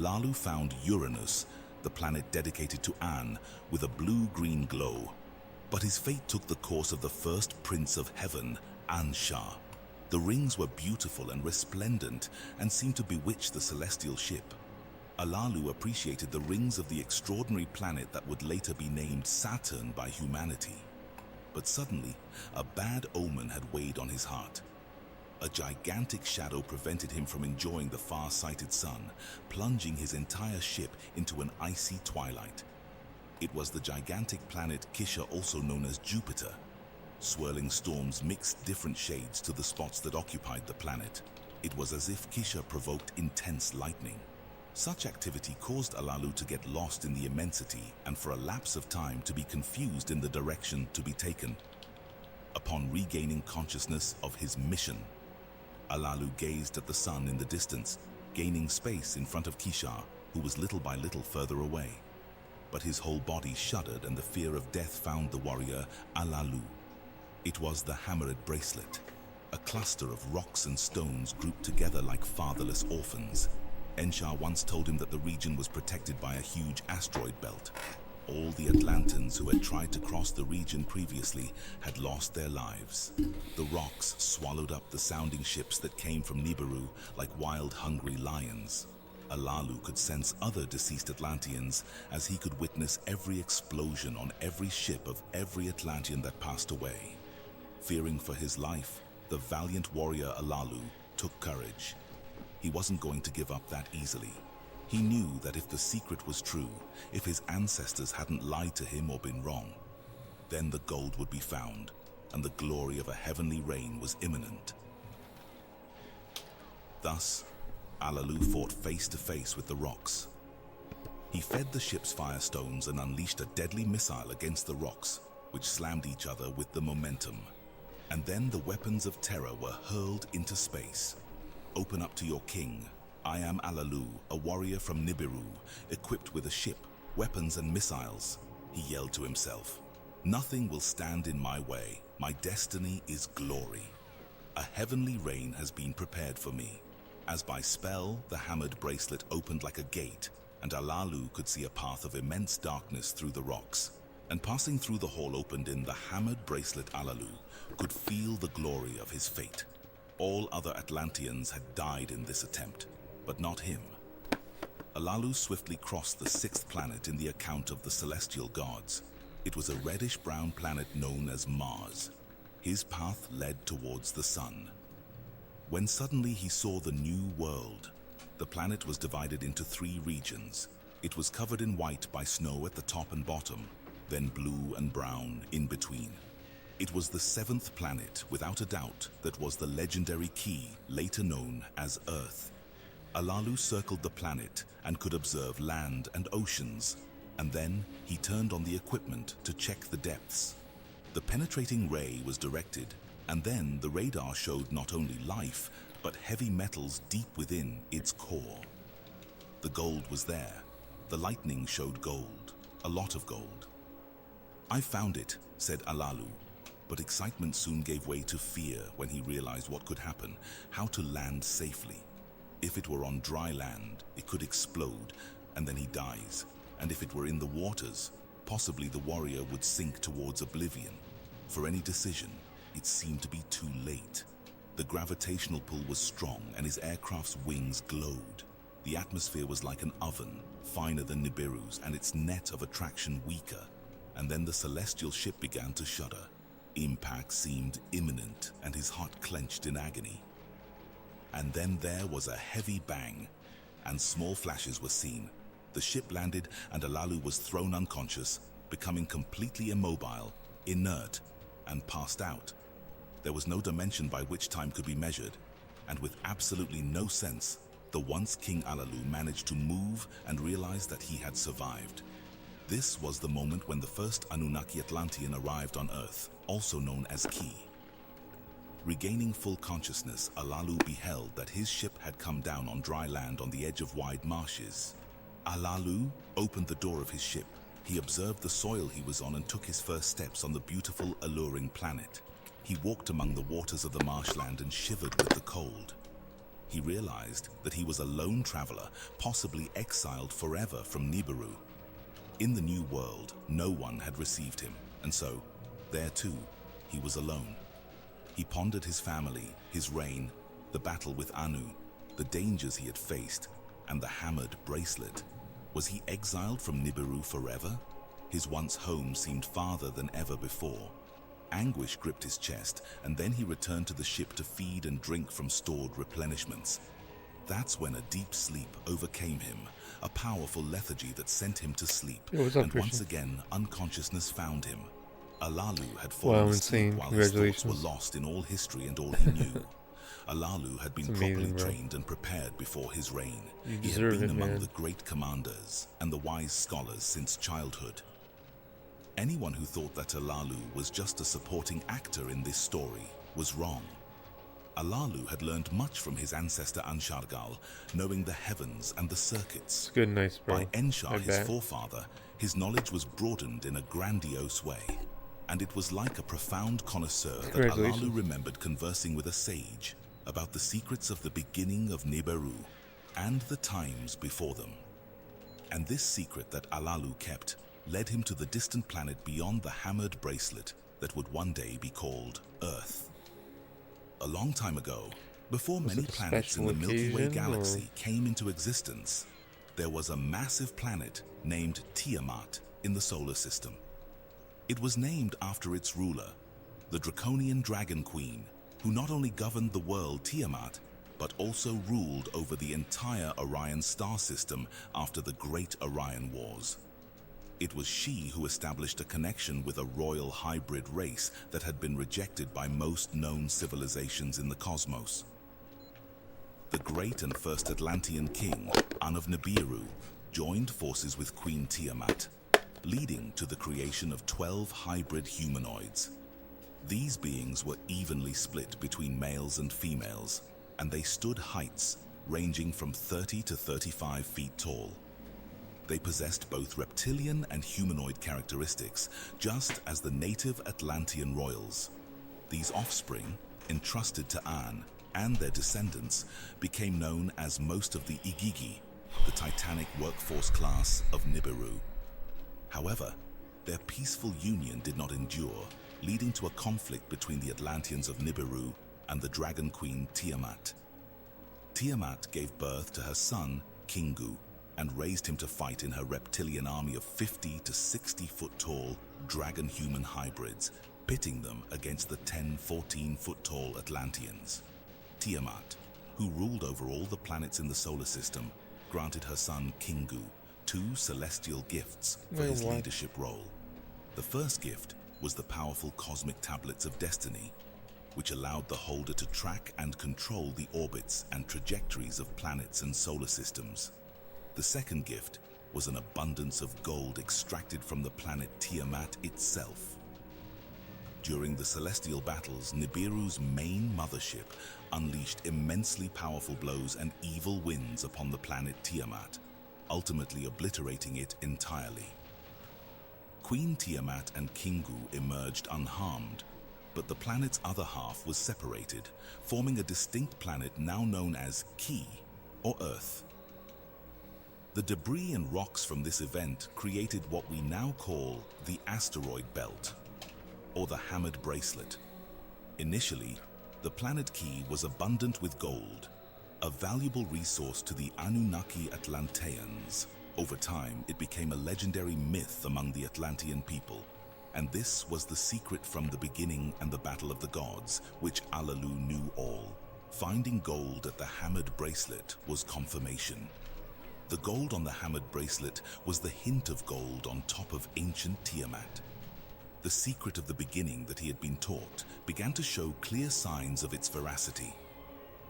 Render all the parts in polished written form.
Alalu found Uranus, the planet dedicated to An, with a blue-green glow. But his fate took the course of the first prince of heaven, Ansha. The rings were beautiful and resplendent and seemed to bewitch the celestial ship. Alalu appreciated the rings of the extraordinary planet that would later be named Saturn by humanity. But suddenly, a bad omen had weighed on his heart. A gigantic shadow prevented him from enjoying the far-sighted sun, plunging his entire ship into an icy twilight. It was the gigantic planet Kisha, also known as Jupiter. Swirling storms mixed different shades to the spots that occupied the planet. It was as if Kisha provoked intense lightning. Such activity caused Alalu to get lost in the immensity and for a lapse of time to be confused in the direction to be taken. Upon regaining consciousness of his mission, Alalu gazed at the sun in the distance, gaining space in front of Kisha, who was little by little further away. But his whole body shuddered and the fear of death found the warrior Alalu. It was the hammered bracelet, a cluster of rocks and stones grouped together like fatherless orphans. Ensha once told him that the region was protected by a huge asteroid belt. All the Atlantans who had tried to cross the region previously had lost their lives. The rocks swallowed up the sounding ships that came from Nibiru like wild, hungry lions. Alalu could sense other deceased Atlanteans as he could witness every explosion on every ship of every Atlantean that passed away. Fearing for his life, the valiant warrior Alalu took courage. He wasn't going to give up that easily. He knew that if the secret was true, if his ancestors hadn't lied to him or been wrong, then the gold would be found, and the glory of a heavenly reign was imminent. Thus, Alalu fought face to face with the rocks. He fed the ship's firestones and unleashed a deadly missile against the rocks, which slammed each other with the momentum. And then the weapons of terror were hurled into space. Open up to your king. I am Alalu, a warrior from Nibiru, equipped with a ship, weapons and missiles. He yelled to himself. Nothing will stand in my way. My destiny is glory. A heavenly reign has been prepared for me. As by spell, the hammered bracelet opened like a gate, and Alalu could see a path of immense darkness through the rocks. And passing through the hall opened in the hammered bracelet, Alalu could feel the glory of his fate. All other Atlanteans had died in this attempt, but not him. Alalu swiftly crossed the sixth planet in the account of the celestial gods. It was a reddish-brown planet known as Mars. His path led towards the sun. When suddenly he saw the new world, the planet was divided into 3 regions. It was covered in white by snow at the top and bottom, then blue and brown in between. It was the 7th planet, without a doubt, that was the legendary key, later known as Earth. Alalu circled the planet and could observe land and oceans, and then he turned on the equipment to check the depths. The penetrating ray was directed, and then the radar showed not only life, but heavy metals deep within its core. The gold was there. The lightning showed gold, a lot of gold. I found it, said Alalu, but excitement soon gave way to fear when he realized what could happen, how to land safely. If it were on dry land, it could explode, and then he dies. And if it were in the waters, possibly the warrior would sink towards oblivion. For any decision, it seemed to be too late. The gravitational pull was strong, and his aircraft's wings glowed. The atmosphere was like an oven, finer than Nibiru's, and its net of attraction weaker. And then the celestial ship began to shudder. Impact seemed imminent, and his heart clenched in agony. And then there was a heavy bang, and small flashes were seen. The ship landed, and Alalu was thrown unconscious, becoming completely immobile, inert, and passed out. There was no dimension by which time could be measured, and with absolutely no sense, the once King Alalu managed to move and realize that he had survived. This was the moment when the first Anunnaki Atlantean arrived on Earth, also known as Ki. Regaining full consciousness, Alalu beheld that his ship had come down on dry land on the edge of wide marshes. Alalu opened the door of his ship. He observed the soil he was on and took his first steps on the beautiful, alluring planet. He walked among the waters of the marshland and shivered with the cold. he realized that he was a lone traveler, possibly exiled forever from Nibiru. In the new world, no one had received him, and so, there too, he was alone. He pondered his family, his reign, the battle with Anu, the dangers he had faced, and the hammered bracelet. Was he exiled from Nibiru forever? His once home seemed farther than ever before. Anguish gripped his chest, and then he returned to the ship to feed and drink from stored replenishments. That's when a deep sleep overcame him, a powerful lethargy that sent him to sleep, and once again unconsciousness found him. Alalu had fallen asleep while his thoughts were lost in all history and all he knew. Alalu had been properly trained and prepared before his reign. He had been among the great commanders and the wise scholars since childhood. Anyone who thought that Alalu was just a supporting actor in this story was wrong. Alalu had learned much from his ancestor Anshargal, knowing the heavens and the circuits. Good, nice, bro. By Enshar, his forefather, his knowledge was broadened in a grandiose way, and it was like a profound connoisseur that Alalu remembered conversing with a sage about the secrets of the beginning of Nibiru and the times before them. And this secret that Alalu kept led him to the distant planet beyond the hammered bracelet that would one day be called Earth. A long time ago, before many planets in the Milky Way galaxy came into existence, there was a massive planet named Tiamat in the solar system. It was named after its ruler, the draconian dragon queen, who not only governed the world Tiamat, but also ruled over the entire Orion star system after the Great Orion Wars. It was she who established a connection with a royal hybrid race that had been rejected by most known civilizations in the cosmos. The great and first Atlantean king, An of Nibiru, joined forces with Queen Tiamat, leading to the creation of 12 hybrid humanoids. These beings were evenly split between males and females, and they stood heights ranging from 30 to 35 feet tall. They possessed both reptilian and humanoid characteristics, just as the native Atlantean royals. These offspring, entrusted to An and their descendants, became known as most of the Igigi, the titanic workforce class of Nibiru. However, their peaceful union did not endure, leading to a conflict between the Atlanteans of Nibiru and the Dragon Queen Tiamat. Tiamat gave birth to her son, Kingu, and raised him to fight in her reptilian army of 50 to 60 foot tall dragon-human hybrids, pitting them against the 10-14 foot tall Atlanteans. Tiamat, who ruled over all the planets in the solar system, granted her son Kingu 2 celestial gifts for his leadership role. The first gift was the powerful cosmic tablets of destiny, which allowed the holder to track and control the orbits and trajectories of planets and solar systems. The second gift was an abundance of gold extracted from the planet Tiamat itself. During the celestial battles, Nibiru's main mothership unleashed immensely powerful blows and evil winds upon the planet Tiamat, ultimately obliterating it entirely. Queen Tiamat and Kingu emerged unharmed, but the planet's other half was separated, forming a distinct planet now known as Ki, or Earth. The debris and rocks from this event created what we now call the asteroid belt, or the hammered bracelet. Initially, the planet Ki was abundant with gold, a valuable resource to the Anunnaki Atlanteans. Over time, it became a legendary myth among the Atlantean people, and this was the secret from the beginning and the Battle of the Gods, which Alalu knew all. Finding gold at the hammered bracelet was confirmation. The gold on the hammered bracelet was the hint of gold on top of ancient Tiamat. The secret of the beginning that he had been taught began to show clear signs of its veracity.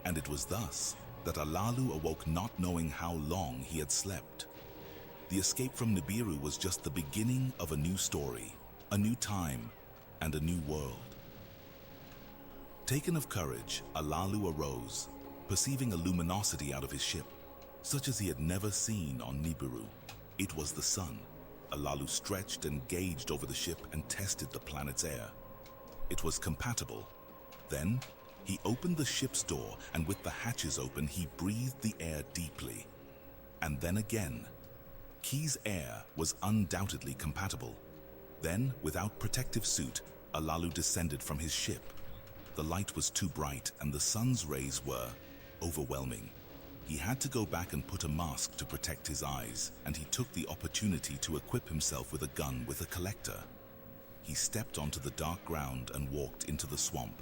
And it was thus that Alalu awoke not knowing how long he had slept. The escape from Nibiru was just the beginning of a new story, a new time, and a new world. Taken of courage, Alalu arose, perceiving a luminosity out of his ship, such as he had never seen on Nibiru. It was the sun. Alalu stretched and gauged over the ship and tested the planet's air. It was compatible. Then, He opened the ship's door, and with the hatches open, he breathed the air deeply. And then again. Key's air was undoubtedly compatible. Then, without protective suit, Alalu descended from his ship. The light was too bright, and the sun's rays were overwhelming. He had to go back and put a mask to protect his eyes, and he took the opportunity to equip himself with a gun with a collector. He stepped onto the dark ground and walked into the swamp.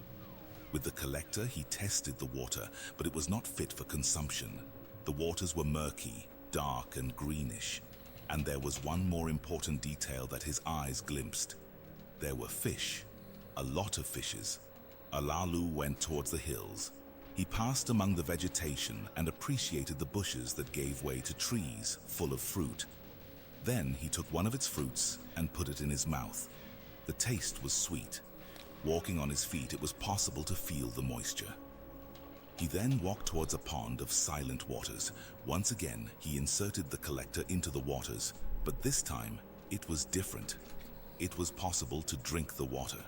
With the collector, he tested the water, but it was not fit for consumption. The waters were murky, dark, and greenish. And there was one more important detail that his eyes glimpsed. There were fish, a lot of fishes. Alalu went towards the hills. He passed among the vegetation and appreciated the bushes that gave way to trees full of fruit. Then he took one of its fruits and put it in his mouth. The taste was sweet. Walking on his feet, it was possible to feel the moisture. He then walked towards a pond of silent waters. Once again, he inserted the collector into the waters, but this time it was different. It was possible to drink the water.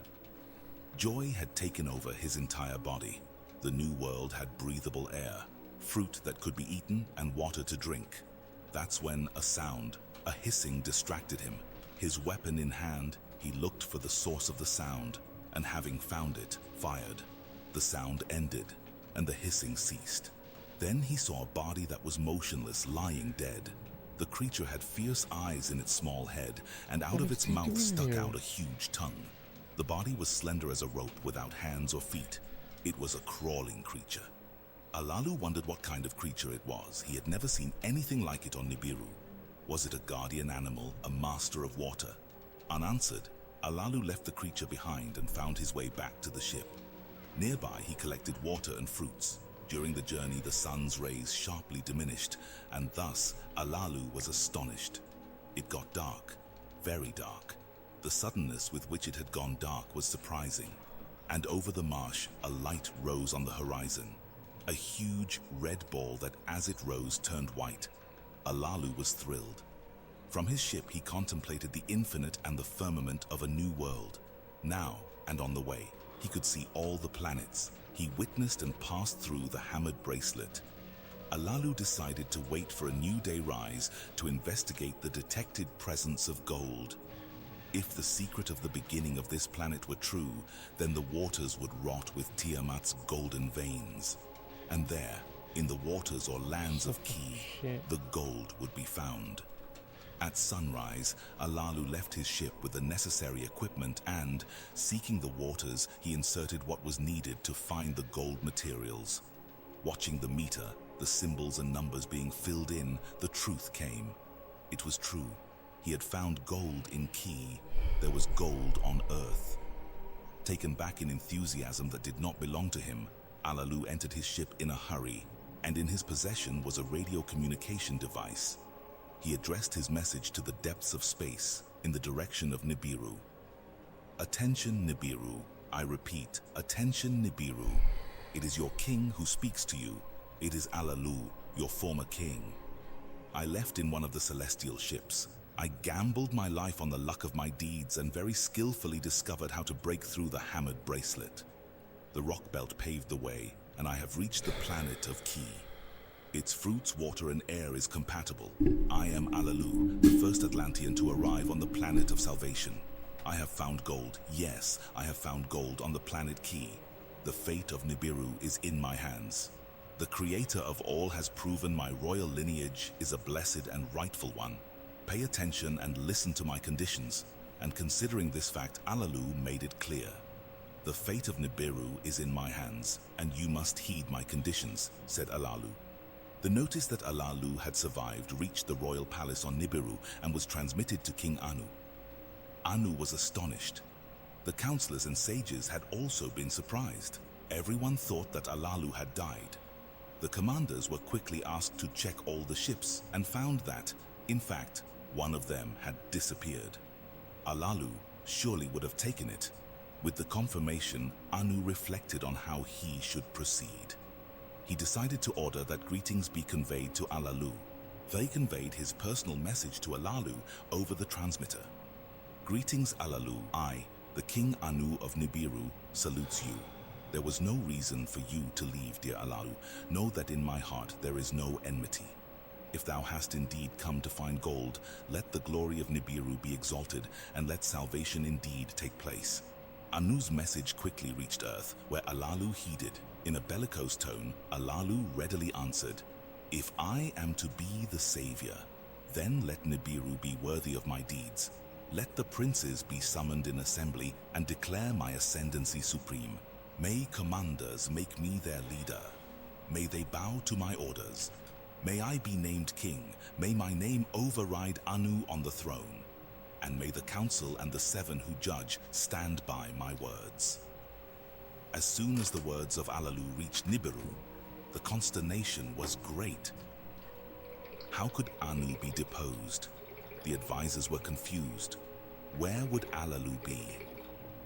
Joy had taken over his entire body. The new world had breathable air, fruit that could be eaten, and water to drink. That's when a sound, a hissing, distracted him. His weapon in hand, he looked for the source of the sound, and having found it, fired. The sound ended, and the hissing ceased. Then he saw a body that was motionless, lying dead. The creature had fierce eyes in its small head, and out of its mouth stuck out a huge tongue. The body was slender as a rope, without hands or feet. It was a crawling creature. Alalu wondered what kind of creature it was. He had never seen anything like it on Nibiru. Was it a guardian animal, a master of water? Unanswered, Alalu left the creature behind and found his way back to the ship. Nearby, he collected water and fruits. During the journey, the sun's rays sharply diminished, and thus Alalu was astonished. It got dark, very dark. The suddenness with which it had gone dark was surprising. And over the marsh, a light rose on the horizon. A huge red ball that, as it rose, turned white. Alalu was thrilled. From his ship, he contemplated the infinite and the firmament of a new world. Now, and on the way, he could see all the planets. He witnessed and passed through the hammered bracelet. Alalu decided to wait for a new day rise to investigate the detected presence of gold. If the secret of the beginning of this planet were true, then the waters would rot with Tiamat's golden veins. And there, in the waters or lands of Ki, the gold would be found. At sunrise, Alalu left his ship with the necessary equipment and, seeking the waters, he inserted what was needed to find the gold materials. Watching the meter, the symbols and numbers being filled in, the truth came. It was true. He had found gold in Ki. There was gold on Earth. Taken back in enthusiasm that did not belong to him, Alalu entered his ship in a hurry, and in his possession was a radio communication device. He addressed his message to the depths of space, in the direction of Nibiru. Attention, Nibiru. I repeat, attention, Nibiru. It is your king who speaks to you. It is Alalu, your former king. I left in one of the celestial ships. I gambled my life on the luck of my deeds and very skillfully discovered how to break through the hammered bracelet. The rock belt paved the way, and I have reached the planet of Ki. Its fruits, water, and air is compatible. I am Alalu, the first Atlantean to arrive on the planet of salvation. I have found gold. Yes, I have found gold on the planet Ki. The fate of Nibiru is in my hands. The creator of all has proven my royal lineage is a blessed and rightful one. Pay attention and listen to my conditions. And considering this fact, Alalu made it clear. The fate of Nibiru is in my hands, and you must heed my conditions, said Alalu. The notice that Alalu had survived reached the royal palace on Nibiru and was transmitted to King Anu. Anu was astonished. The counselors and sages had also been surprised. Everyone thought that Alalu had died. The commanders were quickly asked to check all the ships and found that, in fact, one of them had disappeared. Alalu surely would have taken it. With the confirmation, Anu reflected on how he should proceed. He decided to order that greetings be conveyed to Alalu. They conveyed his personal message to Alalu over the transmitter. Greetings, Alalu. I, the King Anu of Nibiru, salutes you. There was no reason for you to leave, dear Alalu. Know that in my heart there is no enmity. If thou hast indeed come to find gold, let the glory of Nibiru be exalted, and let salvation indeed take place." Anu's message quickly reached Earth, where Alalu heeded. In a bellicose tone, Alalu readily answered, "If I am to be the savior, then let Nibiru be worthy of my deeds. Let the princes be summoned in assembly and declare my ascendancy supreme. May commanders make me their leader. May they bow to my orders. May I be named king. May my name override Anu on the throne. And may the council and the 7 who judge stand by my words." As soon as the words of Alalu reached Nibiru, the consternation was great. How could Anu be deposed? The advisors were confused. Where would Alalu be?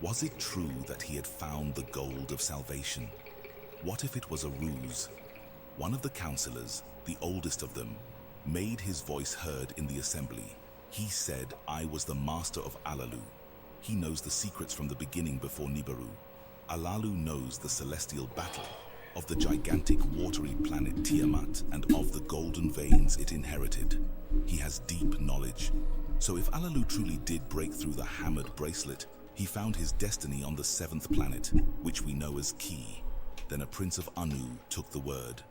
Was it true that he had found the gold of salvation? What if it was a ruse? One of the counselors, the oldest of them, made his voice heard in the assembly. He said, "I was the master of Alalu. He knows the secrets from the beginning before Nibiru. Alalu knows the celestial battle, of the gigantic watery planet Tiamat, and of the golden veins it inherited. He has deep knowledge. So if Alalu truly did break through the hammered bracelet, he found his destiny on the 7th planet, which we know as Ki. Then a prince of Anu took the word.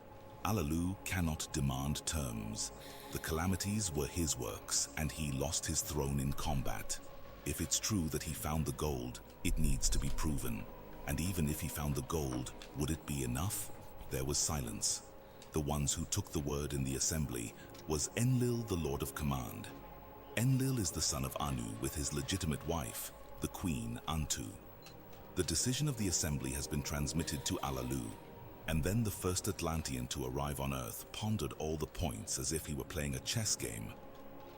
Alalu cannot demand terms. The calamities were his works, and he lost his throne in combat. If it's true that he found the gold, it needs to be proven. And even if he found the gold, would it be enough? There was silence. The ones who took the word in the assembly was Enlil, the Lord of Command. Enlil is the son of Anu with his legitimate wife, the Queen Antu. The decision of the assembly has been transmitted to Alalu. And then the first Atlantean to arrive on Earth pondered all the points as if he were playing a chess game.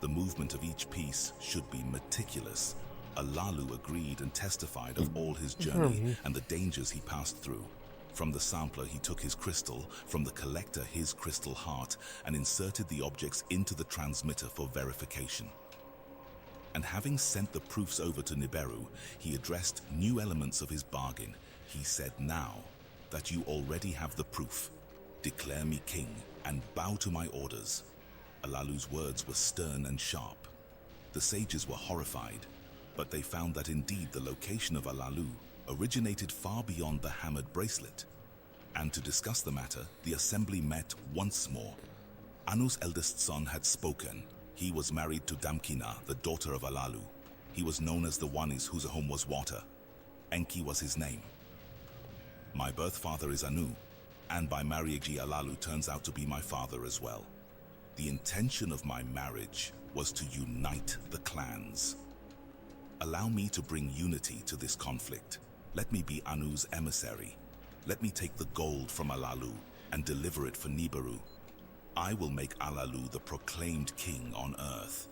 The movement of each piece should be meticulous. Alalu agreed and testified of all his journey and the dangers he passed through. From the sampler he took his crystal, from the collector his crystal heart, and inserted the objects into the transmitter for verification. And having sent the proofs over to Nibiru, he addressed new elements of his bargain. He said, "Now that you already have the proof, declare me king and bow to my orders." Alalu's words were stern and sharp. The sages were horrified, but they found that indeed the location of Alalu originated far beyond the hammered bracelet. And to discuss the matter, the assembly met once more. Anu's eldest son had spoken. He was married to Damkina, the daughter of Alalu. He was known as the Wanis whose home was water. Enki was his name. "My birth father is Anu, and by marriage Alalu turns out to be my father as well. The intention of my marriage was to unite the clans. Allow me to bring unity to this conflict. Let me be Anu's emissary. Let me take the gold from Alalu and deliver it for Nibiru. I will make Alalu the proclaimed king on Earth.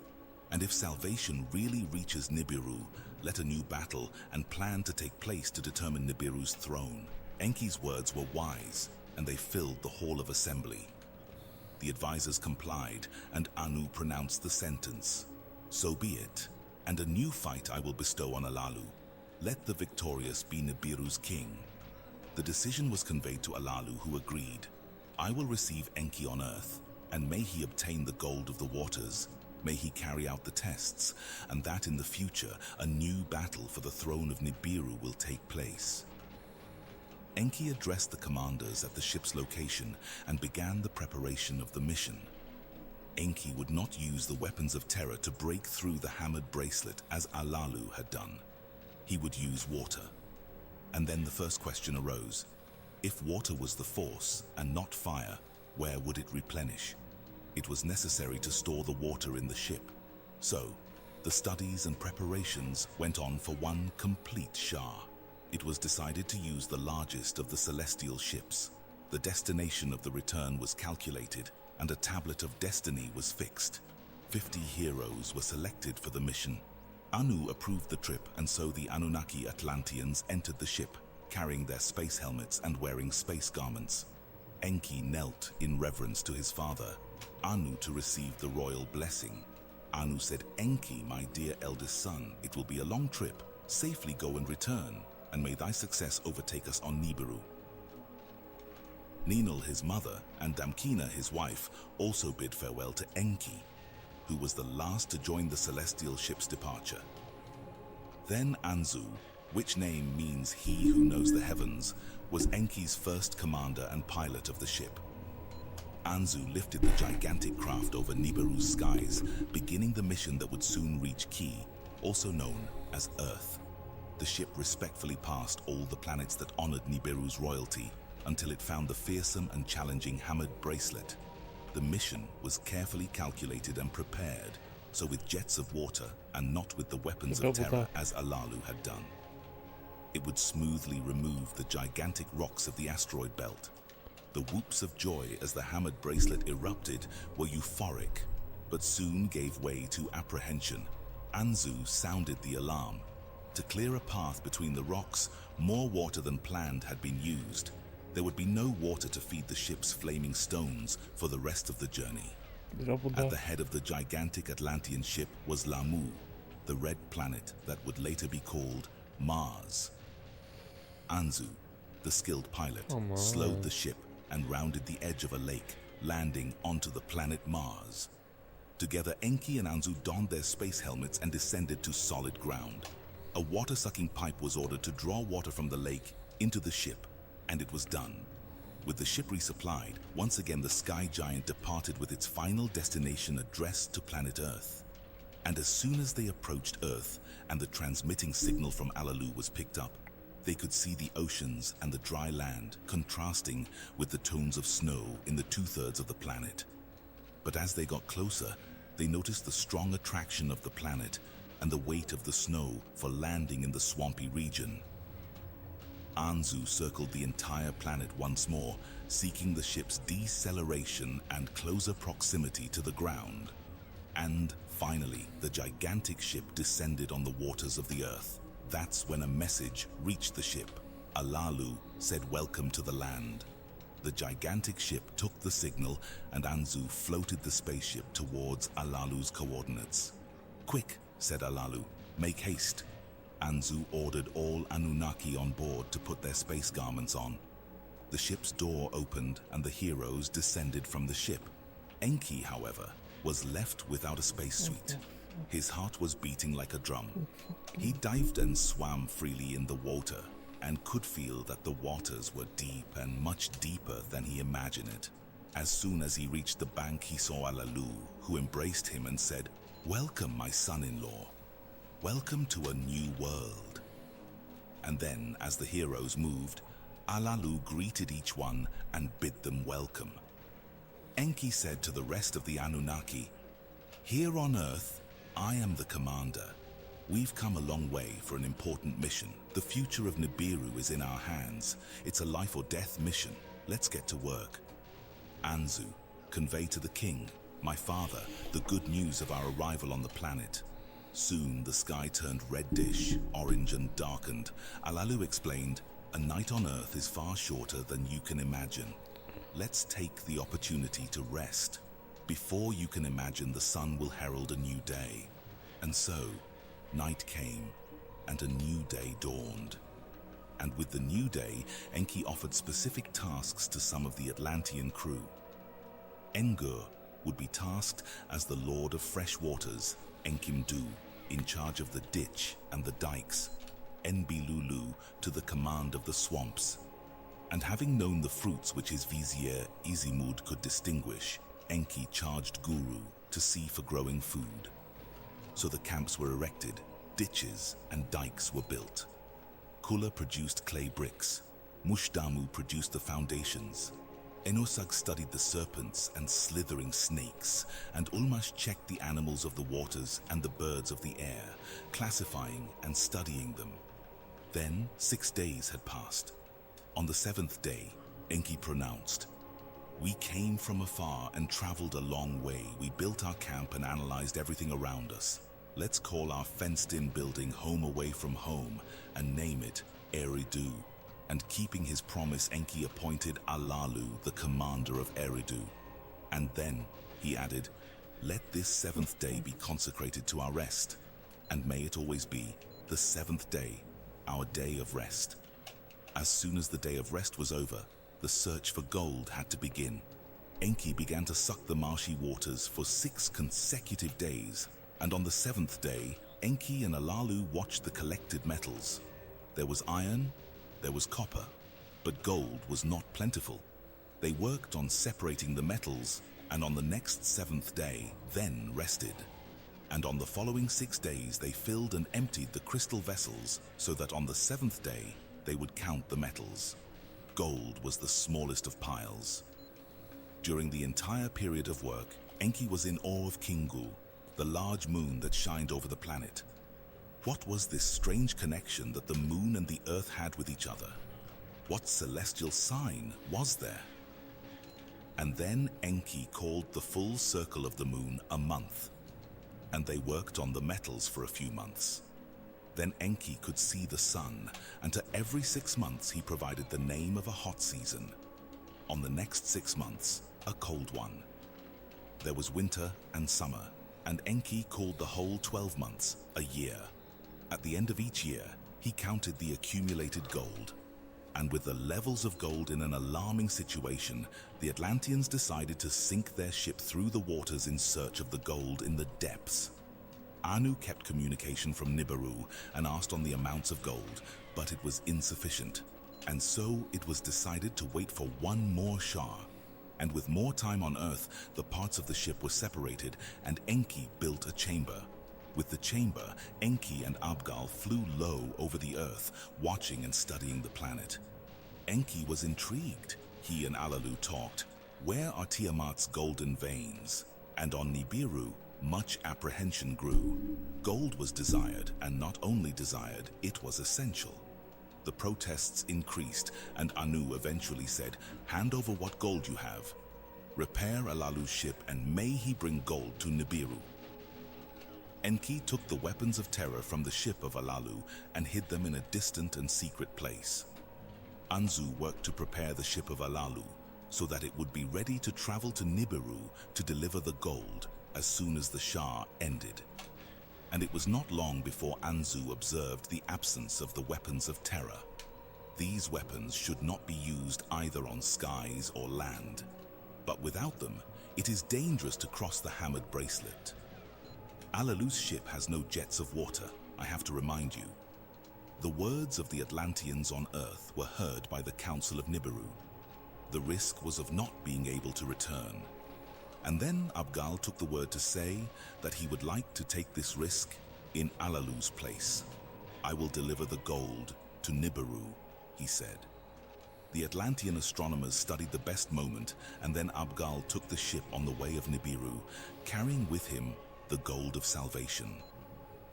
And if salvation really reaches Nibiru, let a new battle and plan to take place to determine Nibiru's throne." Enki's words were wise, and they filled the hall of assembly. The advisors complied, and Anu pronounced the sentence. "So be it, and a new fight I will bestow on Alalu. Let the victorious be Nibiru's king." The decision was conveyed to Alalu, who agreed. "I will receive Enki on Earth, and may he obtain the gold of the waters. May he carry out the tests, and that in the future a new battle for the throne of Nibiru will take place." Enki addressed the commanders at the ship's location and began the preparation of the mission. Enki would not use the weapons of terror to break through the hammered bracelet as Alalu had done. He would use water. And then the first question arose. If water was the force and not fire, where would it replenish? It was necessary to store the water in the ship. So, the studies and preparations went on for one complete Shah. It was decided to use the largest of the celestial ships. The destination of the return was calculated, and a tablet of destiny was fixed. 50 heroes were selected for the mission. Anu approved the trip, and so the Anunnaki Atlanteans entered the ship, carrying their space helmets and wearing space garments. Enki knelt in reverence to his father, Anu to receive the royal blessing. Anu said, "Enki, my dear eldest son, it will be a long trip. Safely go and return. and may thy success overtake us on Nibiru. Ninal, his mother, and Damkina, his wife, also bid farewell to Enki, who was the last to join the celestial ship's departure. Then Anzu, which name means he who knows the heavens, was Enki's first commander and pilot of the ship. Anzu lifted the gigantic craft over Nibiru's skies, beginning the mission that would soon reach Ki, also known as Earth. The ship respectfully passed all the planets that honored Nibiru's royalty until it found the fearsome and challenging hammered bracelet. The mission was carefully calculated and prepared, so with jets of water and not with the weapons of terror as Alalu had done. It would smoothly remove the gigantic rocks of the asteroid belt. The whoops of joy as the hammered bracelet erupted were euphoric, but soon gave way to apprehension. Anzu sounded the alarm. To clear a path between the rocks, more water than planned had been used. There would be no water to feed the ship's flaming stones for the rest of the journey. At the head of the gigantic Atlantean ship was Lamu, the red planet that would later be called Mars. Anzu, the skilled pilot, slowed the ship and rounded the edge of a lake, landing onto the planet Mars. Together, Enki and Anzu donned their space helmets and descended to solid ground. A water-sucking pipe was ordered to draw water from the lake into the ship, and it was done. With the ship resupplied, once again the sky giant departed with its final destination addressed to planet Earth. And as soon as they approached Earth and the transmitting signal from Alalu was picked up, they could see the oceans and the dry land contrasting with the tones of snow in the two-thirds of the planet. But as they got closer, they noticed the strong attraction of the planet and the weight of the snow for landing in the swampy region. Anzu circled the entire planet once more, seeking the ship's deceleration and closer proximity to the ground. And finally, the gigantic ship descended on the waters of the Earth. That's when a message reached the ship. Alalu said welcome to the land. The gigantic ship took the signal and Anzu floated the spaceship towards Alalu's coordinates. "Quick," said Alalu, "make haste." Anzu ordered all Anunnaki on board to put their space garments on. The ship's door opened and the heroes descended from the ship. Enki, however, was left without a spacesuit. His heart was beating like a drum. He dived and swam freely in the water and could feel that the waters were deep and much deeper than he imagined it. As soon as he reached the bank, he saw Alalu, who embraced him and said, "Welcome, my son-in-law. Welcome to a new world." And then, as the heroes moved, Alalu greeted each one and bid them welcome. Enki said to the rest of the Anunnaki, "Here on Earth, I am the commander. We've come a long way for an important mission. The future of Nibiru is in our hands. It's a life or death mission. Let's get to work." Anzu, convey to the king, my father, the good news of our arrival on the planet. Soon the sky turned reddish, orange and darkened. Alalu explained, "A night on Earth is far shorter than you can imagine. Let's take the opportunity to rest. Before you can imagine, the sun will herald a new day." And so, night came, and a new day dawned. And with the new day, Enki offered specific tasks to some of the Atlantean crew. Engur would be tasked as the Lord of Fresh Waters, Enkimdu, in charge of the ditch and the dikes, Enbilulu to the command of the swamps. And having known the fruits which his vizier Izimud could distinguish, Enki charged Guru to see for growing food. So the camps were erected, ditches and dikes were built. Kula produced clay bricks, Mushdamu produced the foundations, Enosag studied the serpents and slithering snakes, and Ulmash checked the animals of the waters and the birds of the air, classifying and studying them. Then 6 days had passed. On the 7th day, Enki pronounced, "We came from afar and traveled a long way. We built our camp and analyzed everything around us. Let's call our fenced-in building home away from home and name it Eridu." And keeping his promise, Enki appointed Alalu the commander of Eridu. And then, he added, "Let this 7th day be consecrated to our rest, and may it always be the 7th day our day of rest. As soon as the day of rest was over, the search for gold had to begin. Enki began to suck the marshy waters for 6 consecutive days, and on the 7th day, Enki and Alalu watched the collected metals. There was iron, there was copper, but gold was not plentiful. They worked on separating the metals, and on the next 7th day, then rested. And on the following 6 days, they filled and emptied the crystal vessels so that on the 7th day, they would count the metals. Gold was the smallest of piles. During the entire period of work, Enki was in awe of Kingu, the large moon that shined over the planet. What was this strange connection that the moon and the earth had with each other? What celestial sign was there? And then Enki called the full circle of the moon a month, and they worked on the metals for a few months. Then Enki could see the sun, and to every 6 months he provided the name of a hot season. On the next 6 months, a cold one. There was winter and summer, and Enki called the whole 12 months a year. At the end of each year, he counted the accumulated gold. And with the levels of gold in an alarming situation, the Atlanteans decided to sink their ship through the waters in search of the gold in the depths. Anu kept communication from Nibiru and asked on the amounts of gold, but it was insufficient. And so it was decided to wait for one more Shah. And with more time on Earth, the parts of the ship were separated, and Enki built a chamber. With the chamber, Enki and Abgal flew low over the Earth, watching and studying the planet. Enki was intrigued. He and Alalu talked. Where are Tiamat's golden veins? And on Nibiru, much apprehension grew. Gold was desired, and not only desired, it was essential. The protests increased, and Anu eventually said, "Hand over what gold you have. Repair Alalu's ship, and may he bring gold to Nibiru." Enki took the weapons of terror from the ship of Alalu and hid them in a distant and secret place. Anzu worked to prepare the ship of Alalu so that it would be ready to travel to Nibiru to deliver the gold as soon as the Shah ended. And it was not long before Anzu observed the absence of the weapons of terror. These weapons should not be used either on skies or land. But without them, it is dangerous to cross the hammered bracelet. Alalu's ship has no jets of water, I have to remind you. The words of the Atlanteans on Earth were heard by the Council of Nibiru. The risk was of not being able to return. And then Abgal took the word to say that he would like to take this risk in Alalu's place. "I will deliver the gold to Nibiru," he said. The Atlantean astronomers studied the best moment, and then Abgal took the ship on the way of Nibiru, carrying with him the gold of salvation.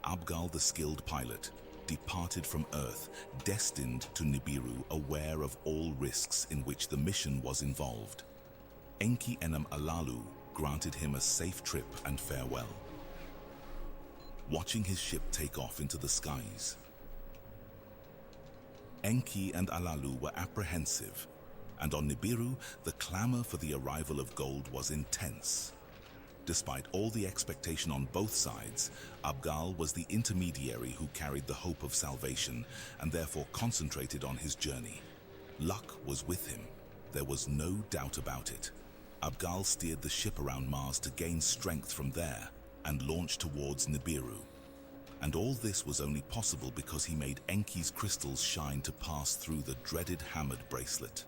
Abgal, the skilled pilot, departed from Earth, destined to Nibiru, aware of all risks in which the mission was involved. Enki Enam Alalu granted him a safe trip and farewell. Watching his ship take off into the skies, Enki and Alalu were apprehensive, and on Nibiru, the clamor for the arrival of gold was intense. Despite all the expectation on both sides, Abgal was the intermediary who carried the hope of salvation and therefore concentrated on his journey. Luck was with him. There was no doubt about it. Abgal steered the ship around Mars to gain strength from there and launched towards Nibiru. And all this was only possible because he made Enki's crystals shine to pass through the dreaded hammered bracelet.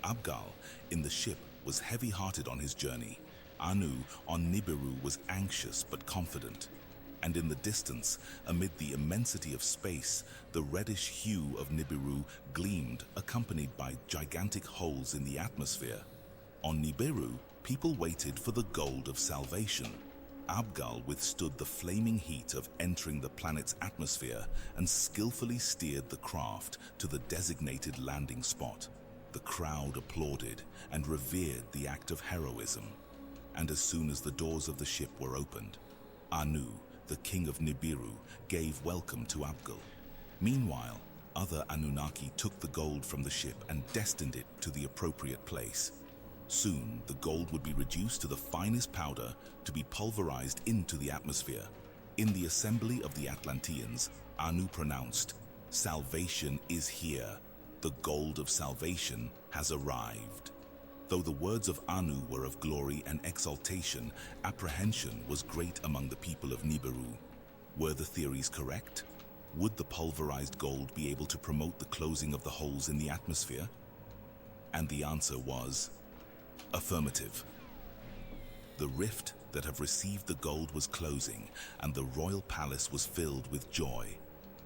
Abgal, in the ship, was heavy-hearted on his journey. Anu, on Nibiru, was anxious but confident. And in the distance, amid the immensity of space, the reddish hue of Nibiru gleamed, accompanied by gigantic holes in the atmosphere. On Nibiru, people waited for the gold of salvation. Abgal withstood the flaming heat of entering the planet's atmosphere and skillfully steered the craft to the designated landing spot. The crowd applauded and revered the act of heroism. And as soon as the doors of the ship were opened, Anu, the king of Nibiru, gave welcome to Abgal. Meanwhile, other Anunnaki took the gold from the ship and destined it to the appropriate place. Soon, the gold would be reduced to the finest powder to be pulverized into the atmosphere. In the assembly of the Atlanteans, Anu pronounced, Salvation is here. The gold of salvation has arrived. Though the words of Anu were of glory and exaltation, apprehension was great among the people of Nibiru. Were the theories correct? Would the pulverized gold be able to promote the closing of the holes in the atmosphere? And the answer was affirmative. The rift that had received the gold was closing, and the royal palace was filled with joy.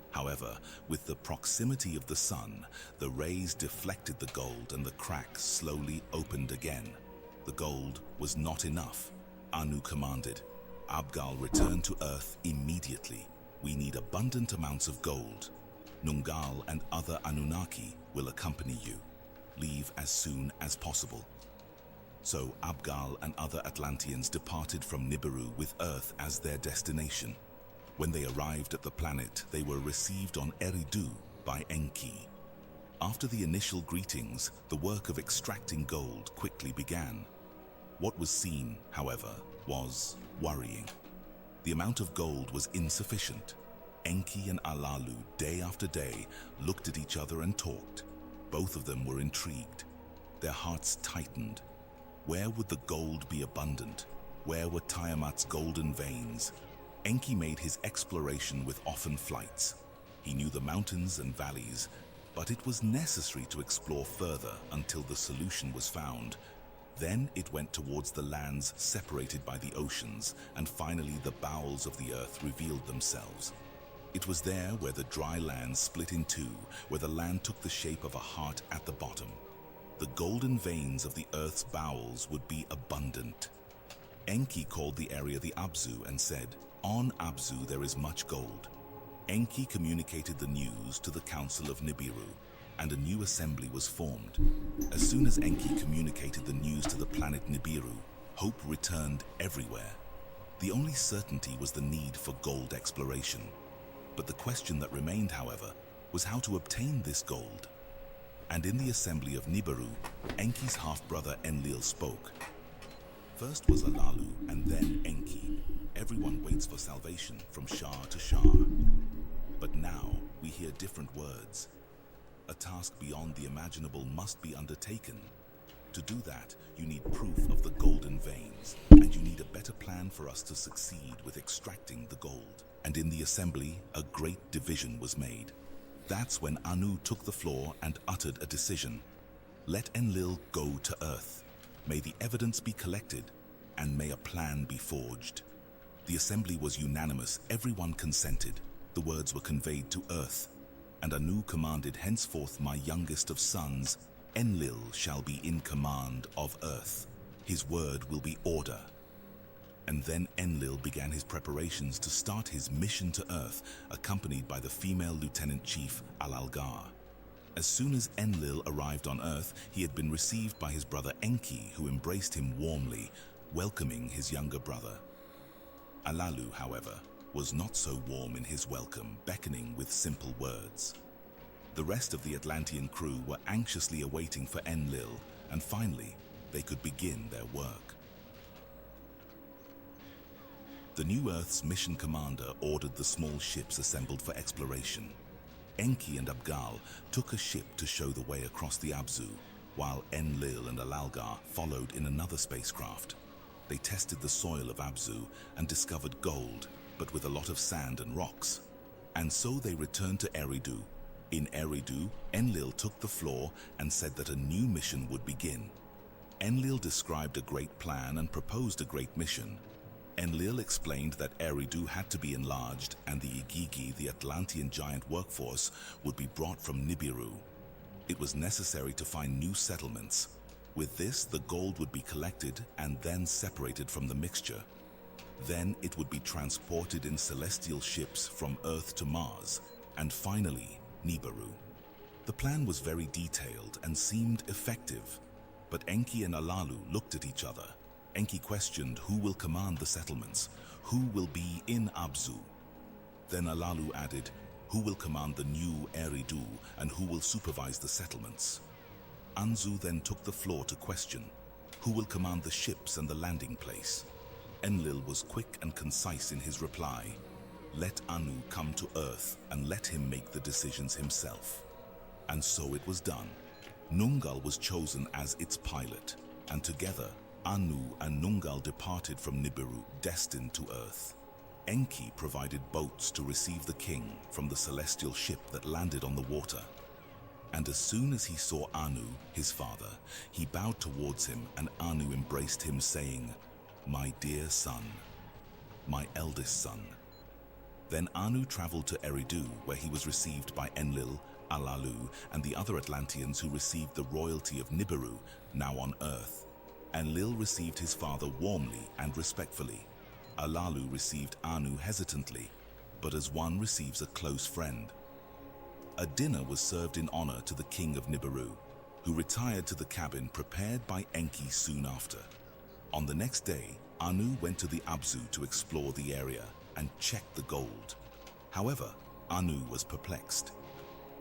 However, with the proximity of the sun, the rays deflected the gold and the cracks slowly opened again. The gold was not enough. Anu commanded, "Abgal, return to Earth immediately. We need abundant amounts of gold. Nungal and other Anunnaki will accompany you. Leave as soon as possible." So Abgal and other Atlanteans departed from Nibiru with Earth as their destination. When they arrived at the planet, they were received on Eridu by Enki. After the initial greetings, the work of extracting gold quickly began. What was seen, however, was worrying. The amount of gold was insufficient. Enki and Alalu, day after day, looked at each other and talked. Both of them were intrigued. Their hearts tightened. Where would the gold be abundant? Where were Tiamat's golden veins? Enki made his exploration with often flights. He knew the mountains and valleys, but it was necessary to explore further until the solution was found. Then it went towards the lands separated by the oceans, and finally the bowels of the earth revealed themselves. It was there where the dry land split in two, where the land took the shape of a heart at the bottom. The golden veins of the earth's bowels would be abundant. Enki called the area the Abzu and said, "On Abzu there is much gold." Enki communicated the news to the Council of Nibiru, and a new assembly was formed. As soon as Enki communicated the news to the planet Nibiru, hope returned everywhere. The only certainty was the need for gold exploration. But the question that remained, however, was how to obtain this gold. And in the assembly of Nibiru, Enki's half-brother Enlil spoke. First was Alalu and then Enki. Everyone waits for salvation from Shah to Shah. But now we hear different words. A task beyond the imaginable must be undertaken. To do that, you need proof of the golden veins, and you need a better plan for us to succeed with extracting the gold. And in the assembly, a great division was made. That's when Anu took the floor and uttered a decision. Let Enlil go to Earth. May the evidence be collected, and may a plan be forged. The assembly was unanimous, everyone consented. The words were conveyed to Earth, and Anu commanded, "Henceforth my youngest of sons, Enlil, shall be in command of Earth. His word will be order." And then Enlil began his preparations to start his mission to Earth, accompanied by the female Lieutenant Chief Al-Algar. As soon as Enlil arrived on Earth, he had been received by his brother Enki, who embraced him warmly, welcoming his younger brother. Alalu, however, was not so warm in his welcome, beckoning with simple words. The rest of the Atlantean crew were anxiously awaiting for Enlil, and finally, they could begin their work. The new Earth's mission commander ordered the small ships assembled for exploration. Enki and Abgal took a ship to show the way across the Abzu, while Enlil and Alalgar followed in another spacecraft. They tested the soil of Abzu and discovered gold, but with a lot of sand and rocks. And so they returned to Eridu. In Eridu, Enlil took the floor and said that a new mission would begin. Enlil described a great plan and proposed a great mission. Enlil explained that Eridu had to be enlarged and the Gyges, the Atlantean giant workforce, would be brought from Nibiru. It was necessary to find new settlements. With this, the gold would be collected and then separated from the mixture. Then it would be transported in celestial ships from Earth to Mars, and finally, Nibiru. The plan was very detailed and seemed effective, but Enki and Alalu looked at each other. Enki questioned who will command the settlements, who will be in Abzu. Then Alalu added, who will command the new Eridu and who will supervise the settlements. Anzu then took the floor to question, who will command the ships and the landing place. Enlil was quick and concise in his reply. Let Anu come to Earth and let him make the decisions himself. And so it was done. Nungal was chosen as its pilot, and together, Anu and Nungal departed from Nibiru, destined to Earth. Enki provided boats to receive the king from the celestial ship that landed on the water. And as soon as he saw Anu, his father, he bowed towards him, and Anu embraced him, saying, "My dear son, my eldest son." Then Anu traveled to Eridu, where he was received by Enlil, Alalu, and the other Atlanteans who received the royalty of Nibiru, now on Earth. Enlil received his father warmly and respectfully. Alalu received Anu hesitantly, but as one receives a close friend. A dinner was served in honor to the king of Nibiru, who retired to the cabin prepared by Enki soon after. On the next day, Anu went to the Abzu to explore the area and check the gold. However, Anu was perplexed.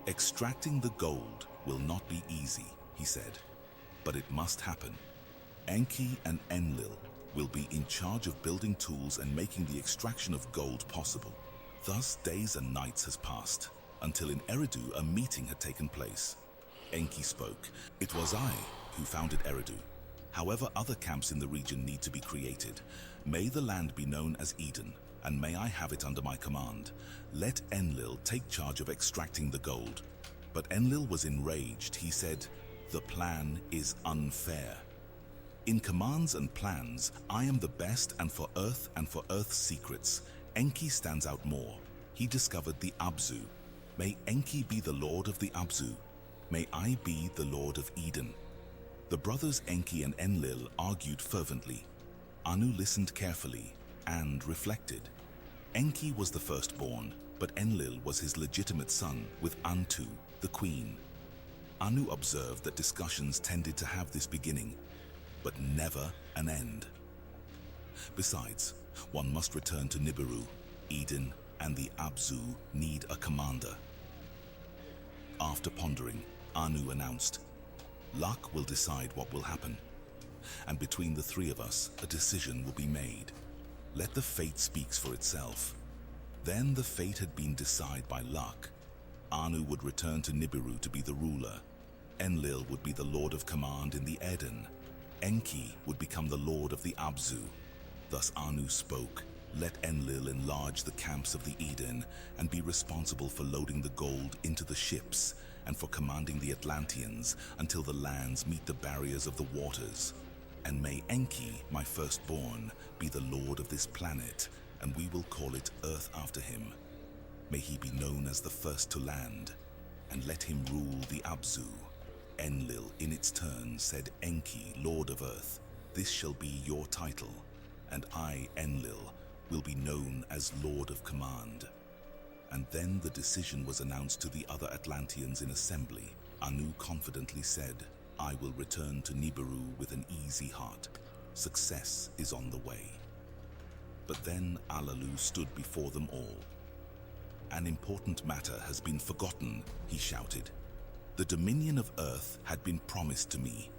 "Extracting the gold will not be easy," he said, "but it must happen. Enki and Enlil will be in charge of building tools and making the extraction of gold possible." Thus days and nights has passed, until in Eridu a meeting had taken place. Enki spoke. "It was I who founded Eridu. However, other camps in the region need to be created. May the land be known as Eden, and may I have it under my command. Let Enlil take charge of extracting the gold." But Enlil was enraged. He said, "The plan is unfair. In commands and plans, I am the best, and for Earth's secrets, Enki stands out more. He discovered the Abzu. May Enki be the lord of the Abzu. May I be the lord of Eden." The brothers Enki and Enlil argued fervently. Anu listened carefully and reflected. Enki was the firstborn, but Enlil was his legitimate son with Antu, the queen. Anu observed that discussions tended to have this beginning, but never an end. Besides, one must return to Nibiru. Eden and the Abzu need a commander. After pondering, Anu announced, "Luck will decide what will happen, and between the three of us, a decision will be made. Let the fate speak for itself." Then the fate had been decided by luck. Anu would return to Nibiru to be the ruler. Enlil would be the lord of command in the Eden. Enki would become the lord of the Abzu. Thus Anu spoke, "Let Enlil enlarge the camps of the Eden and be responsible for loading the gold into the ships and for commanding the Atlanteans until the lands meet the barriers of the waters. And may Enki, my firstborn, be the lord of this planet, and we will call it Earth after him. May he be known as the first to land, and let him rule the Abzu." Enlil, in its turn, said, "Enki, Lord of Earth, this shall be your title, and I, Enlil, will be known as Lord of Command." And then the decision was announced to the other Atlanteans in assembly. Anu confidently said, "I will return to Nibiru with an easy heart. Success is on the way." But then Alalu stood before them all. "An important matter has been forgotten," he shouted. "The dominion of Earth had been promised to me.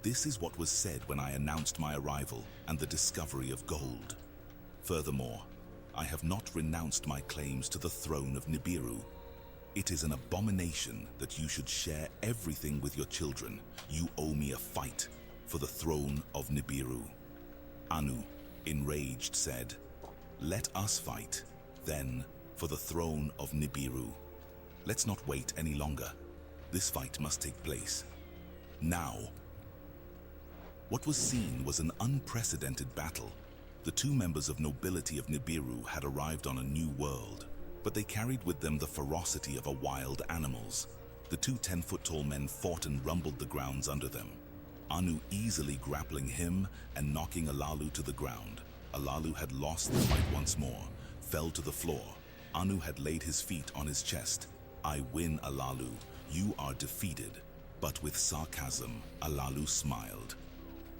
This is what was said when I announced my arrival and the discovery of gold. Furthermore, I have not renounced my claims to the throne of Nibiru. It is an abomination that you should share everything with your children. You owe me a fight for the throne of Nibiru." Anu, enraged, said, "Let us fight, then, for the throne of Nibiru. Let's not wait any longer. This fight must take place now." What was seen was an unprecedented battle. The two members of nobility of Nibiru had arrived on a new world, but they carried with them the ferocity of wild animals. The two 10-foot-tall men fought and rumbled the grounds under them. Anu easily grappling him and knocking Alalu to the ground. Alalu had lost the fight once more, fell to the floor. Anu had laid his feet on his chest. "I win, Alalu. You are defeated." But with sarcasm, Alalu smiled.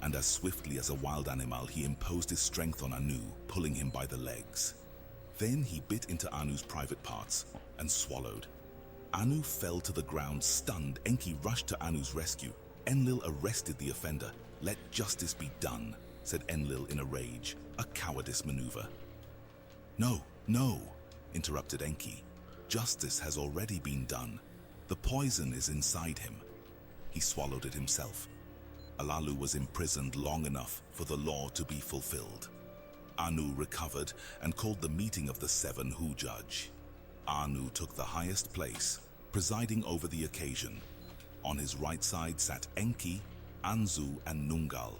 And as swiftly as a wild animal, he imposed his strength on Anu, pulling him by the legs. Then he bit into Anu's private parts and swallowed. Anu fell to the ground, stunned. Enki rushed to Anu's rescue. Enlil arrested the offender. "Let justice be done," said Enlil in a rage, a cowardice maneuver. No, interrupted Enki. Justice has already been done. The poison is inside him. He swallowed it himself. Alalu was imprisoned long enough for the law to be fulfilled. Anu recovered and called the meeting of the 7 who judge. Anu took the highest place, presiding over the occasion. On his right side sat Enki, Anzu, and Nungal.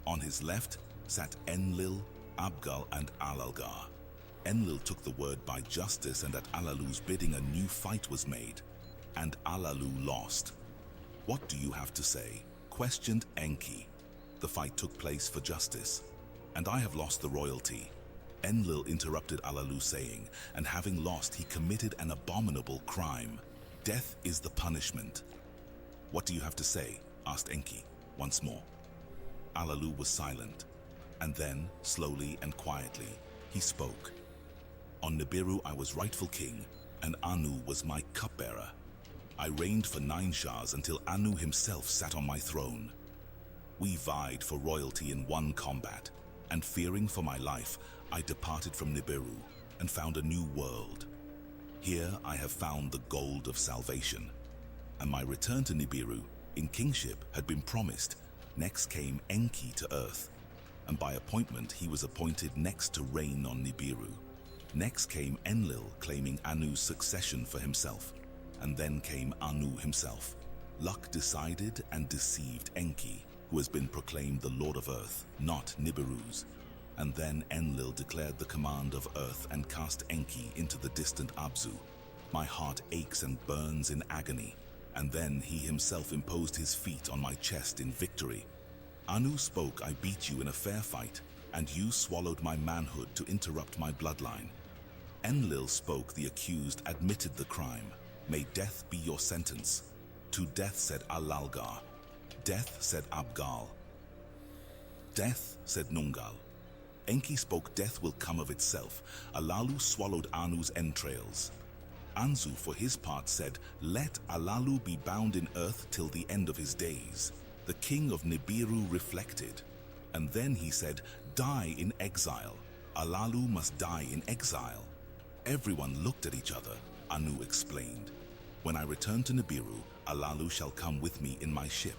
On his left sat Enlil, Abgal, and Alalgar. Enlil took the word by justice, and at Alalu's bidding a new fight was made, and Alalu lost. "What do you have to say?" questioned Enki. "The fight took place for justice, and I have lost the royalty." Enlil interrupted Alalu, saying, "And having lost, he committed an abominable crime. Death is the punishment." "What do you have to say?" asked Enki once more. Alalu was silent, and then, slowly and quietly, he spoke. "On Nibiru I was rightful king, and Anu was my cupbearer. I reigned for 9 Shahs until Anu himself sat on my throne. We vied for royalty in one combat, and fearing for my life, I departed from Nibiru and found a new world. Here I have found the gold of salvation, and my return to Nibiru in kingship had been promised. Next came Enki to earth, and by appointment he was appointed next to reign on Nibiru. Next came Enlil, claiming Anu's succession for himself, and then came Anu himself. Luck decided and deceived Enki, who has been proclaimed the Lord of Earth, not Nibiru's. And then Enlil declared the command of Earth and cast Enki into the distant Abzu. My heart aches and burns in agony. And then he himself imposed his feet on my chest in victory. Anu spoke, I beat you in a fair fight, and you swallowed my manhood to interrupt my bloodline. Enlil spoke, the accused admitted the crime. May death be your sentence. To death said Alalgar. Death said Abgal. Death said Nungal. Enki spoke, death will come of itself. Alalu swallowed Anu's entrails. Anzu, for his part, said, let Alalu be bound in earth till the end of his days. The king of Nibiru reflected, and then he said, die in exile. Alalu must die in exile. Everyone looked at each other. Anu explained, when I return to Nibiru, Alalu shall come with me in my ship,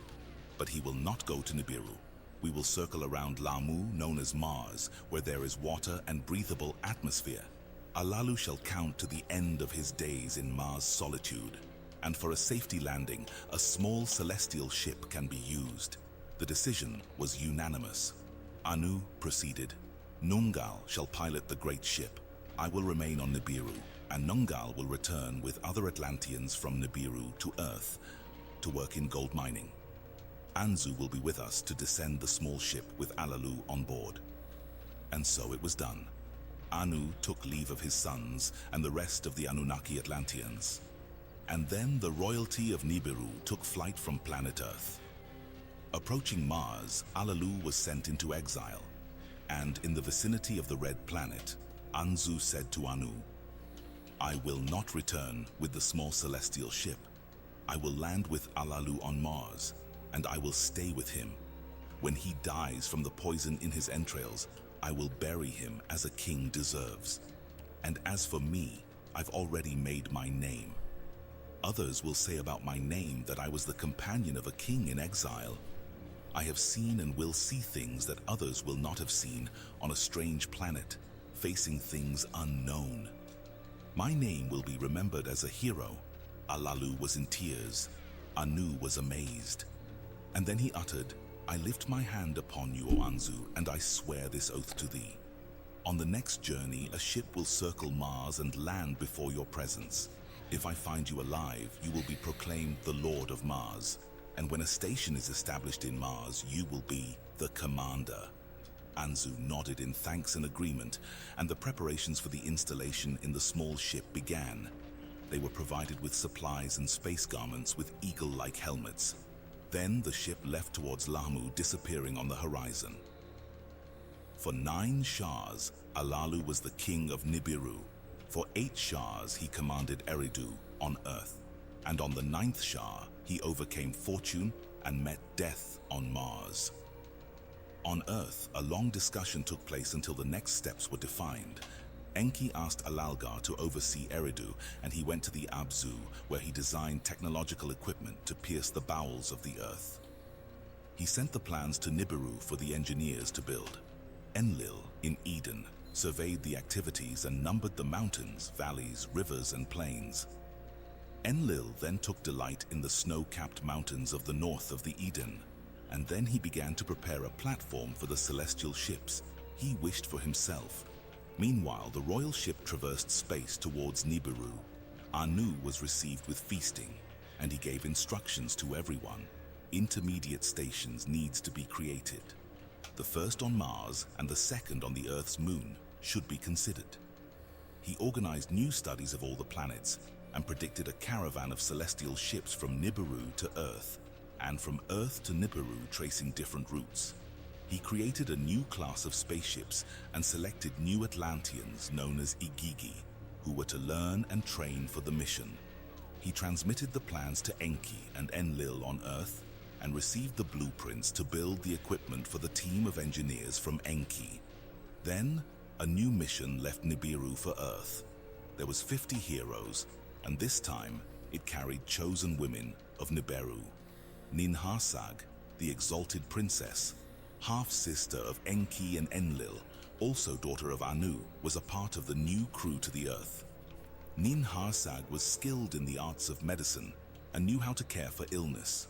but he will not go to Nibiru. We will circle around Lamu, known as Mars, where there is water and breathable atmosphere. Alalu shall count to the end of his days in Mars' solitude, and for a safety landing, a small celestial ship can be used. The decision was unanimous. Anu proceeded, Nungal shall pilot the great ship. I will remain on Nibiru, and Nungal will return with other Atlanteans from Nibiru to Earth to work in gold mining. Anzu will be with us to descend the small ship with Alalu on board. And so it was done. Anu took leave of his sons and the rest of the Anunnaki Atlanteans. And then the royalty of Nibiru took flight from planet Earth. Approaching Mars, Alalu was sent into exile, and in the vicinity of the Red Planet, Anzu said to Anu, I will not return with the small celestial ship. I will land with Alalu on Mars, and I will stay with him. When he dies from the poison in his entrails, I will bury him as a king deserves. And as for me, I've already made my name. Others will say about my name that I was the companion of a king in exile. I have seen and will see things that others will not have seen on a strange planet, facing things unknown. My name will be remembered as a hero. Alalu was in tears. Anu was amazed. And then he uttered, I lift my hand upon you, O Anzu, and I swear this oath to thee. On the next journey, a ship will circle Mars and land before your presence. If I find you alive, you will be proclaimed the Lord of Mars. And when a station is established in Mars, you will be the commander. Anzu nodded in thanks and agreement, and the preparations for the installation in the small ship began. They were provided with supplies and space garments with eagle-like helmets. Then the ship left towards Lamu, disappearing on the horizon. For 9 Shahs, Alalu was the king of Nibiru. For 8 Shahs, he commanded Eridu on Earth. And on the 9th Shah, he overcame fortune and met death on Mars. On Earth, a long discussion took place until the next steps were defined. Enki asked Alalgar to oversee Eridu, and he went to the Abzu, where he designed technological equipment to pierce the bowels of the earth. He sent the plans to Nibiru for the engineers to build. Enlil, in Eden, surveyed the activities and numbered the mountains, valleys, rivers, and plains. Enlil then took delight in the snow-capped mountains of the north of the Eden, and then he began to prepare a platform for the celestial ships he wished for himself. Meanwhile, the royal ship traversed space towards Nibiru. Anu was received with feasting, and he gave instructions to everyone. Intermediate stations needs to be created. The first on Mars and the second on the Earth's moon should be considered. He organized new studies of all the planets and predicted a caravan of celestial ships from Nibiru to Earth, and from Earth to Nibiru tracing different routes. He created a new class of spaceships and selected new Atlanteans known as Gyges, who were to learn and train for the mission. He transmitted the plans to Enki and Enlil on Earth and received the blueprints to build the equipment for the team of engineers from Enki. Then, a new mission left Nibiru for Earth. There was 50 heroes, and this time it carried chosen women of Nibiru. Ninharsag, the exalted princess, half-sister of Enki and Enlil, also daughter of Anu, was a part of the new crew to the Earth. Ninharsag was skilled in the arts of medicine and knew how to care for illness.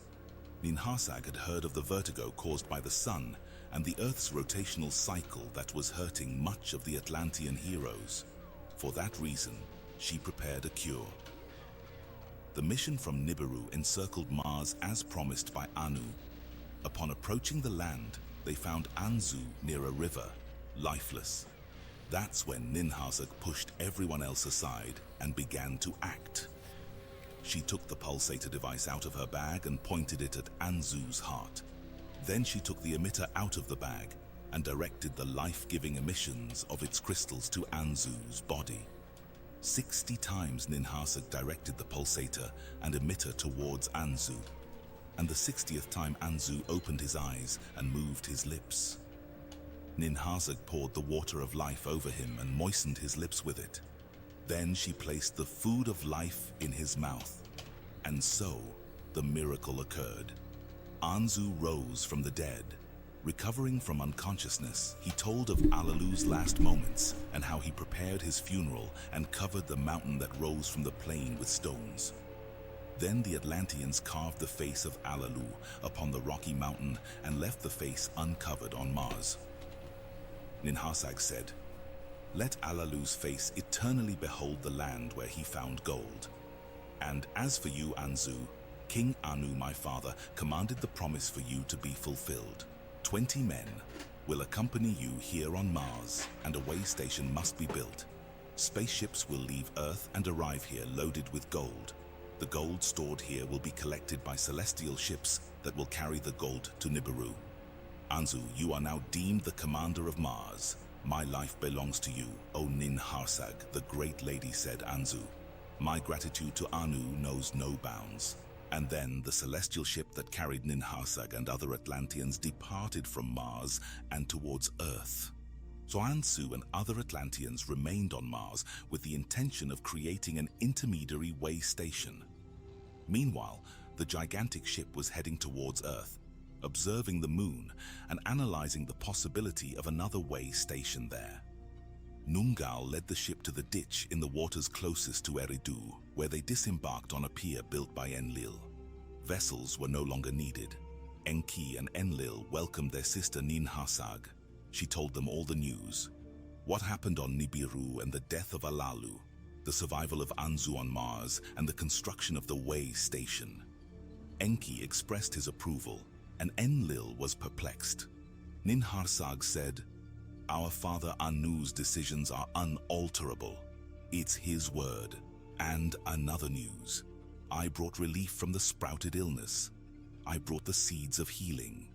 Ninharsag had heard of the vertigo caused by the sun and the Earth's rotational cycle that was hurting much of the Atlantean heroes. For that reason, she prepared a cure. The mission from Nibiru encircled Mars as promised by Anu. Upon approaching the land, they found Anzu near a river, lifeless. That's when Ninharsag pushed everyone else aside and began to act. She took the pulsator device out of her bag and pointed it at Anzu's heart. Then she took the emitter out of the bag and directed the life-giving emissions of its crystals to Anzu's body. 60 times Ninharsag directed the pulsator and emitter towards Anzu, and the 60th time Anzu opened his eyes and moved his lips. Ninharsag poured the water of life over him and moistened his lips with it. Then she placed the food of life in his mouth, and so the miracle occurred. Anzu rose from the dead. Recovering from unconsciousness, he told of Alalu's last moments and how he prepared his funeral and covered the mountain that rose from the plain with stones. Then the Atlanteans carved the face of Alalu upon the rocky mountain and left the face uncovered on Mars. Ninharsag said, "Let Alalu's face eternally behold the land where he found gold. And as for you, Anzu, King Anu, my father, commanded the promise for you to be fulfilled. 20 men will accompany you here on Mars, and a way station must be built. Spaceships will leave Earth and arrive here loaded with gold. The gold stored here will be collected by celestial ships that will carry the gold to Nibiru. Anzu, you are now deemed the commander of Mars. My life belongs to you, O Ninharsag," the great lady said Anzu. "My gratitude to Anu knows no bounds." And then the celestial ship that carried Ninharsag and other Atlanteans departed from Mars and towards Earth. So Anzu and other Atlanteans remained on Mars with the intention of creating an intermediary way station. Meanwhile, the gigantic ship was heading towards Earth, observing the moon and analyzing the possibility of another way station there. Nungal led the ship to the ditch in the waters closest to Eridu, where they disembarked on a pier built by Enlil. Vessels were no longer needed. Enki and Enlil welcomed their sister Ninharsag. She told them all the news. What happened on Nibiru and the death of Alalu, the survival of Anzu on Mars, and the construction of the way station. Enki expressed his approval, and Enlil was perplexed. Ninharsag said, "Our father Anu's decisions are unalterable. It's his word." And another news. I brought relief from the sprouted illness. I brought the seeds of healing.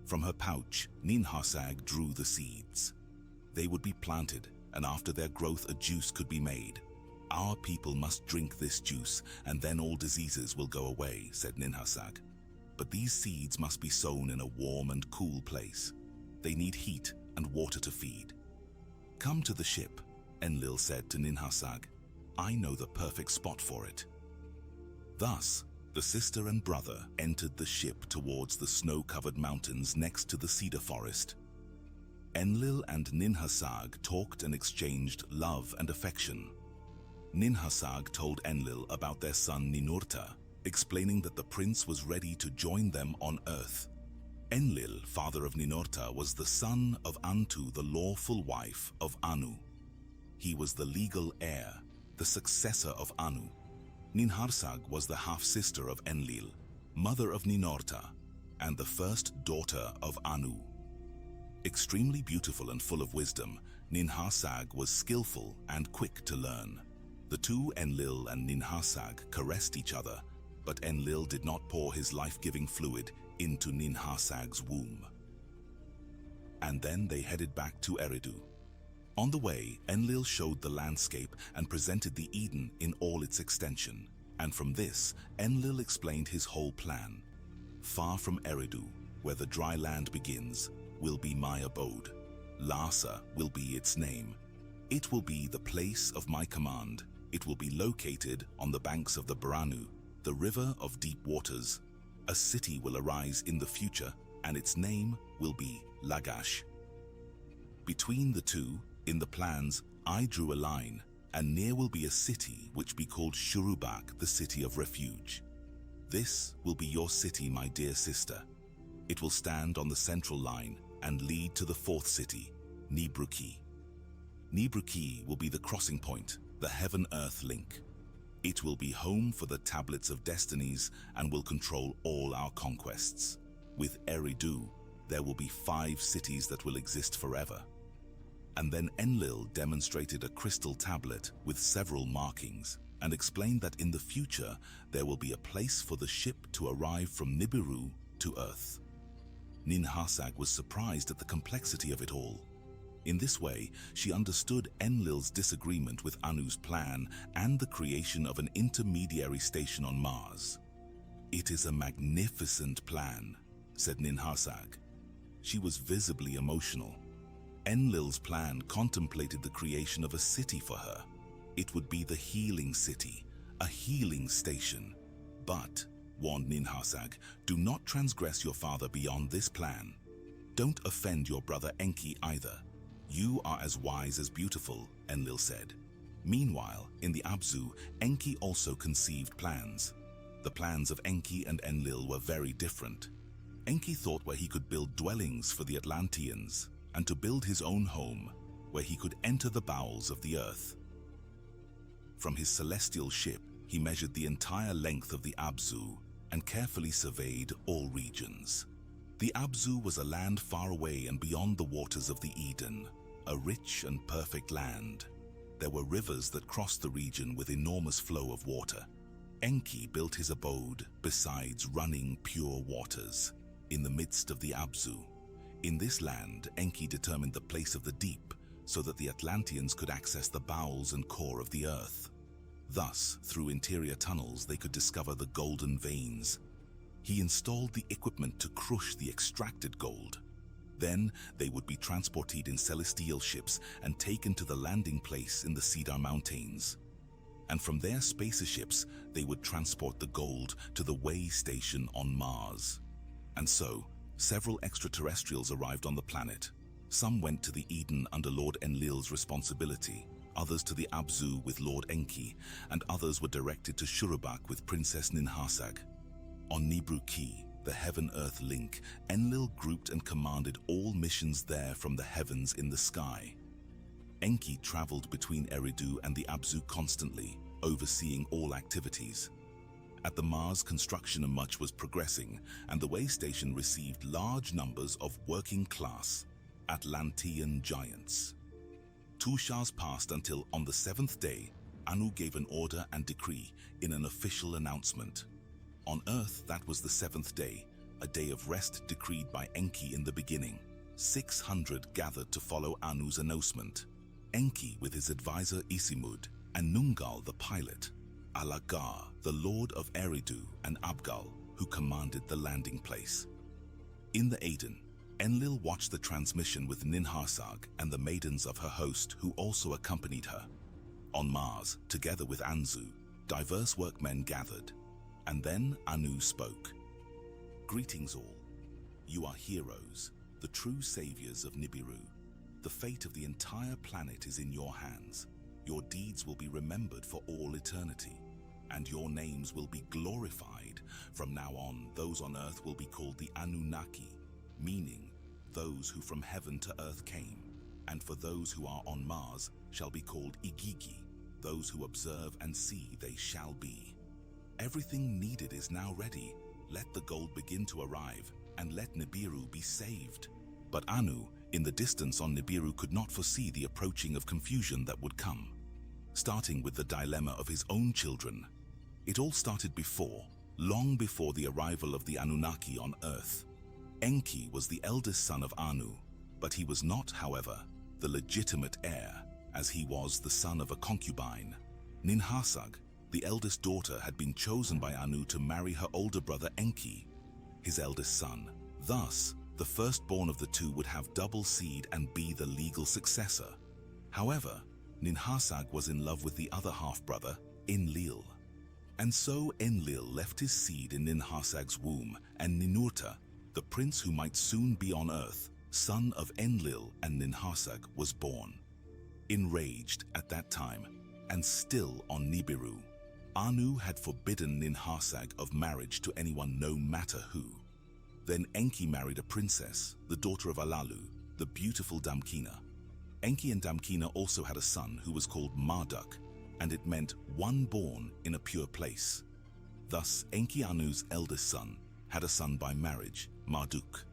From her pouch, Ninharsag drew the seeds. They would be planted, and after their growth a juice could be made. "Our people must drink this juice, and then all diseases will go away," said Ninharsag. "But these seeds must be sown in a warm and cool place. They need heat and water to feed. Come to the ship. Enlil said to Ninhursag. "I know the perfect spot for it." Thus, the sister and brother entered the ship towards the snow-covered mountains next to the cedar forest. Enlil and Ninhursag talked and exchanged love and affection. Ninhursag told Enlil about their son Ninurta, explaining that the prince was ready to join them on Earth. Enlil, father of Ninurta, was the son of Antu, the lawful wife of Anu. He was the legal heir, the successor of Anu. Ninhursag was the half-sister of Enlil, mother of Ninurta, and the first daughter of Anu. Extremely beautiful and full of wisdom, Ninhursag was skillful and quick to learn. The two, Enlil and Ninhursag, caressed each other, but Enlil did not pour his life-giving fluid into Ninhursag's womb. And then they headed back to Eridu. On the way, Enlil showed the landscape and presented the Eden in all its extension. And from this, Enlil explained his whole plan. Far from Eridu, where the dry land begins, will be my abode. Larsa will be its name. It will be the place of my command. It will be located on the banks of the Baranu, the river of deep waters. A city will arise in the future, and its name will be Lagash. Between the two, in the plans, I drew a line, and near will be a city which be called Shurubak, the city of refuge. This will be your city, my dear sister. It will stand on the central line and lead to the fourth city, Nibruki. Nibruki will be the crossing point, the heaven-earth link. It will be home for the tablets of destinies and will control all our conquests. With Eridu, there will be 5 cities that will exist forever. And then Enlil demonstrated a crystal tablet with several markings and explained that in the future there will be a place for the ship to arrive from Nibiru to Earth. Ninhursag was surprised at the complexity of it all. In this way, she understood Enlil's disagreement with Anu's plan and the creation of an intermediary station on Mars. "It is a magnificent plan," said Ninhursag. She was visibly emotional. Enlil's plan contemplated the creation of a city for her. It would be the healing city, a healing station. But, warned Ninhursag, do not transgress your father beyond this plan. Don't offend your brother Enki either. You are as wise as beautiful, Enlil said. Meanwhile, in the Abzu, Enki also conceived plans. The plans of Enki and Enlil were very different. Enki thought where he could build dwellings for the Atlanteans, and to build his own home, where he could enter the bowels of the earth. From his celestial ship, he measured the entire length of the Abzu and carefully surveyed all regions. The Abzu was a land far away and beyond the waters of the Eden, a rich and perfect land. There were rivers that crossed the region with enormous flow of water. Enki built his abode besides running pure waters, in the midst of the Abzu. In this land, Enki determined the place of the deep so that the Atlanteans could access the bowels and core of the earth. Thus, through interior tunnels, they could discover the golden veins. He installed the equipment to crush the extracted gold. Then, they would be transported in celestial ships and taken to the landing place in the Cedar Mountains. And from their spaceships, they would transport the gold to the way station on Mars. And so, several extraterrestrials arrived on the planet. Some went to the Eden under Lord Enlil's responsibility, others to the Abzu with Lord Enki, and others were directed to Shurubak with Princess Ninhursag. On Nibruki, the heaven-earth link, Enlil grouped and commanded all missions there from the heavens in the sky. Enki traveled between Eridu and the Abzu constantly, overseeing all activities. At the Mars, construction and much was progressing, and the way station received large numbers of working-class Atlantean giants. 2 shahs passed until, on the 7th day, Anu gave an order and decree in an official announcement. On Earth, that was the 7th day, a day of rest decreed by Enki in the beginning. 600 gathered to follow Anu's announcement. Enki with his advisor Isimud, and Nungal the pilot, Alagar, the lord of Eridu, and Abgal, who commanded the landing place. In the Aden, Enlil watched the transmission with Ninhursag and the maidens of her host who also accompanied her. On Mars, together with Anzu, diverse workmen gathered, and then Anu spoke. Greetings all. You are heroes, the true saviors of Nibiru. The fate of the entire planet is in your hands. Your deeds will be remembered for all eternity, and your names will be glorified. From now on, those on Earth will be called the Anunnaki, meaning those who from heaven to earth came, and for those who are on Mars shall be called Igigi, those who observe and see they shall be. Everything needed is now ready. Let the gold begin to arrive, and let Nibiru be saved. But Anu, in the distance on Nibiru, could not foresee the approaching of confusion that would come. Starting with the dilemma of his own children. It all started long before the arrival of the Anunnaki on Earth. Enki was the eldest son of Anu, but he was not, however, the legitimate heir, as he was the son of a concubine. Ninhursag, the eldest daughter, had been chosen by Anu to marry her older brother Enki, his eldest son. Thus, the firstborn of the two would have double seed and be the legal successor. However, Ninhursag was in love with the other half-brother, Enlil. And so Enlil left his seed in Ninhursag's womb, and Ninurta, the prince who might soon be on Earth, son of Enlil and Ninhursag, was born. Enraged at that time, and still on Nibiru, Anu had forbidden Ninhursag of marriage to anyone, no matter who. Then Enki married a princess, the daughter of Alalu, the beautiful Damkina. Enki and Damkina also had a son who was called Marduk, and it meant one born in a pure place. Thus Enki, Anu's eldest son, had a son by marriage, Marduk,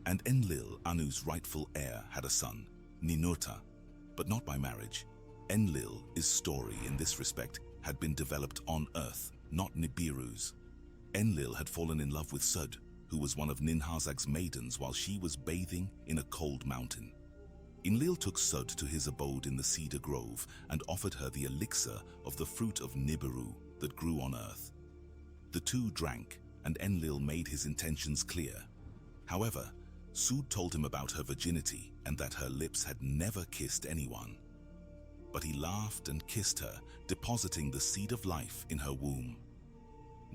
and Enlil, Anu's rightful heir, had a son, Ninurta, but not by marriage. Enlil's story in this respect had been developed on Earth, not Nibiru's. Enlil had fallen in love with Sud, who was one of Ninhursag's maidens while she was bathing in a cold mountain. Enlil took Sud to his abode in the cedar grove and offered her the elixir of the fruit of Nibiru that grew on Earth. The two drank, and Enlil made his intentions clear. However, Sud told him about her virginity and that her lips had never kissed anyone. But he laughed and kissed her, depositing the seed of life in her womb.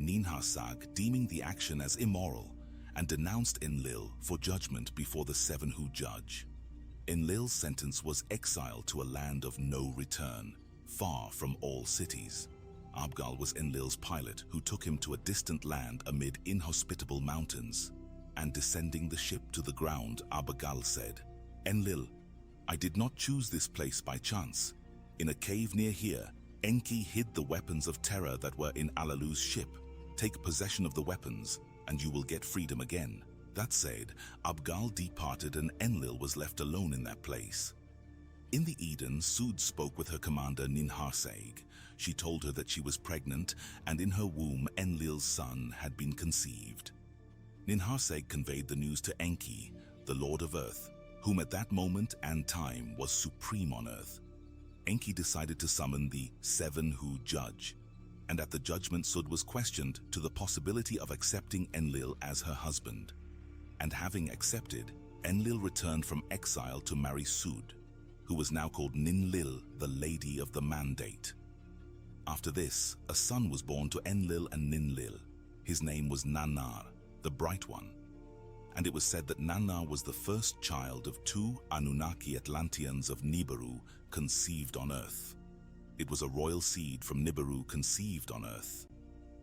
Ninhursag deeming the action as immoral and denounced Enlil for judgment before the seven who judge. Enlil's sentence was exile to a land of no return, far from all cities. Abgal was Enlil's pilot, who took him to a distant land amid inhospitable mountains. And descending the ship to the ground, Abgal said, "Enlil, I did not choose this place by chance. In a cave near here, Enki hid the weapons of terror that were in Alalu's ship. Take possession of the weapons, and you will get freedom again." That said, Abgal departed and Enlil was left alone in that place. In the Eden, Sud spoke with her commander Ninhursag. She told her that she was pregnant, and in her womb Enlil's son had been conceived. Ninhursag conveyed the news to Enki, the Lord of Earth, whom at that moment and time was supreme on Earth. Enki decided to summon the seven who judge, and at the judgment Sud was questioned to the possibility of accepting Enlil as her husband. And having accepted, Enlil returned from exile to marry Sud, who was now called Ninlil, the Lady of the Mandate. After this, a son was born to Enlil and Ninlil. His name was Nannar, the Bright One. And it was said that Nannar was the first child of two Anunnaki Atlanteans of Nibiru conceived on Earth. It was a royal seed from Nibiru conceived on Earth.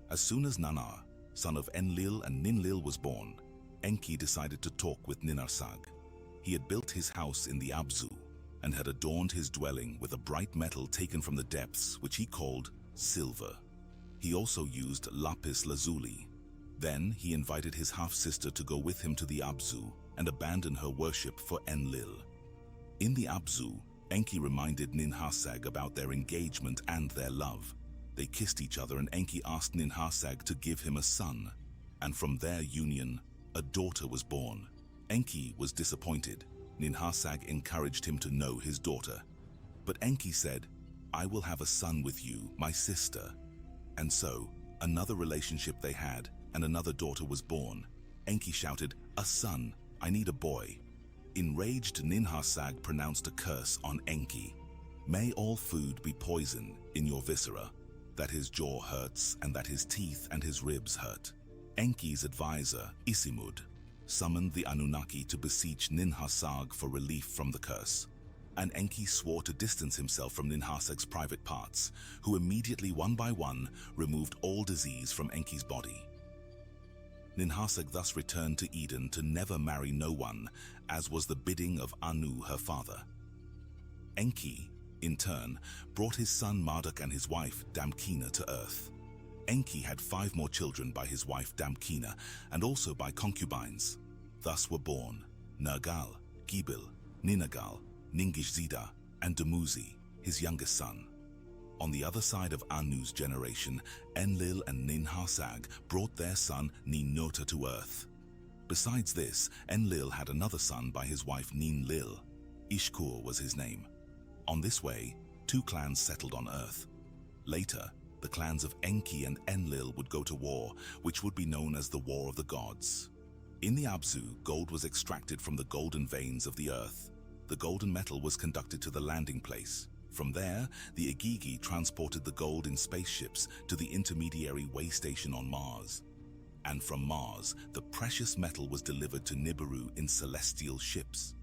As soon as Nannar, son of Enlil and Ninlil, was born, Enki decided to talk with Ninhursag. He had built his house in the Abzu and had adorned his dwelling with a bright metal taken from the depths, which he called silver. He also used lapis lazuli. Then he invited his half-sister to go with him to the Abzu and abandon her worship for Enlil. In the Abzu, Enki reminded Ninhursag about their engagement and their love. They kissed each other and Enki asked Ninhursag to give him a son, and from their union, a daughter was born. Enki was disappointed. Ninhursag encouraged him to know his daughter. But Enki said, "I will have a son with you, my sister." And so, another relationship they had, and another daughter was born. Enki shouted, "A son!" I need a boy." Enraged, Ninhursag pronounced a curse on Enki. "May all food be poison in your viscera, that his jaw hurts and that his teeth and his ribs hurt." Enki's advisor, Isimud, summoned the Anunnaki to beseech Ninhursag for relief from the curse, and Enki swore to distance himself from Ninhursag's private parts, who immediately, one by one, removed all disease from Enki's body. Ninhursag thus returned to Eden to never marry no one, as was the bidding of Anu, her father. Enki, in turn, brought his son Marduk and his wife Damkina to earth. Enki had 5 more children by his wife Damkina, and also by concubines. Thus were born Nergal, Gibil, Ninagal, Ningishzida, and Dumuzi, his youngest son. On the other side of Anu's generation, Enlil and Ninhursag brought their son Ninurta to earth. Besides this, Enlil had another son by his wife Ninlil. Ishkur was his name. On this way, 2 clans settled on earth. Later, the clans of Enki and Enlil would go to war, which would be known as the War of the Gods. In the Abzu, gold was extracted from the golden veins of the earth. The golden metal was conducted to the landing place. From there, the Igigi transported the gold in spaceships to the intermediary way station on Mars. And from Mars, the precious metal was delivered to Nibiru in celestial ships.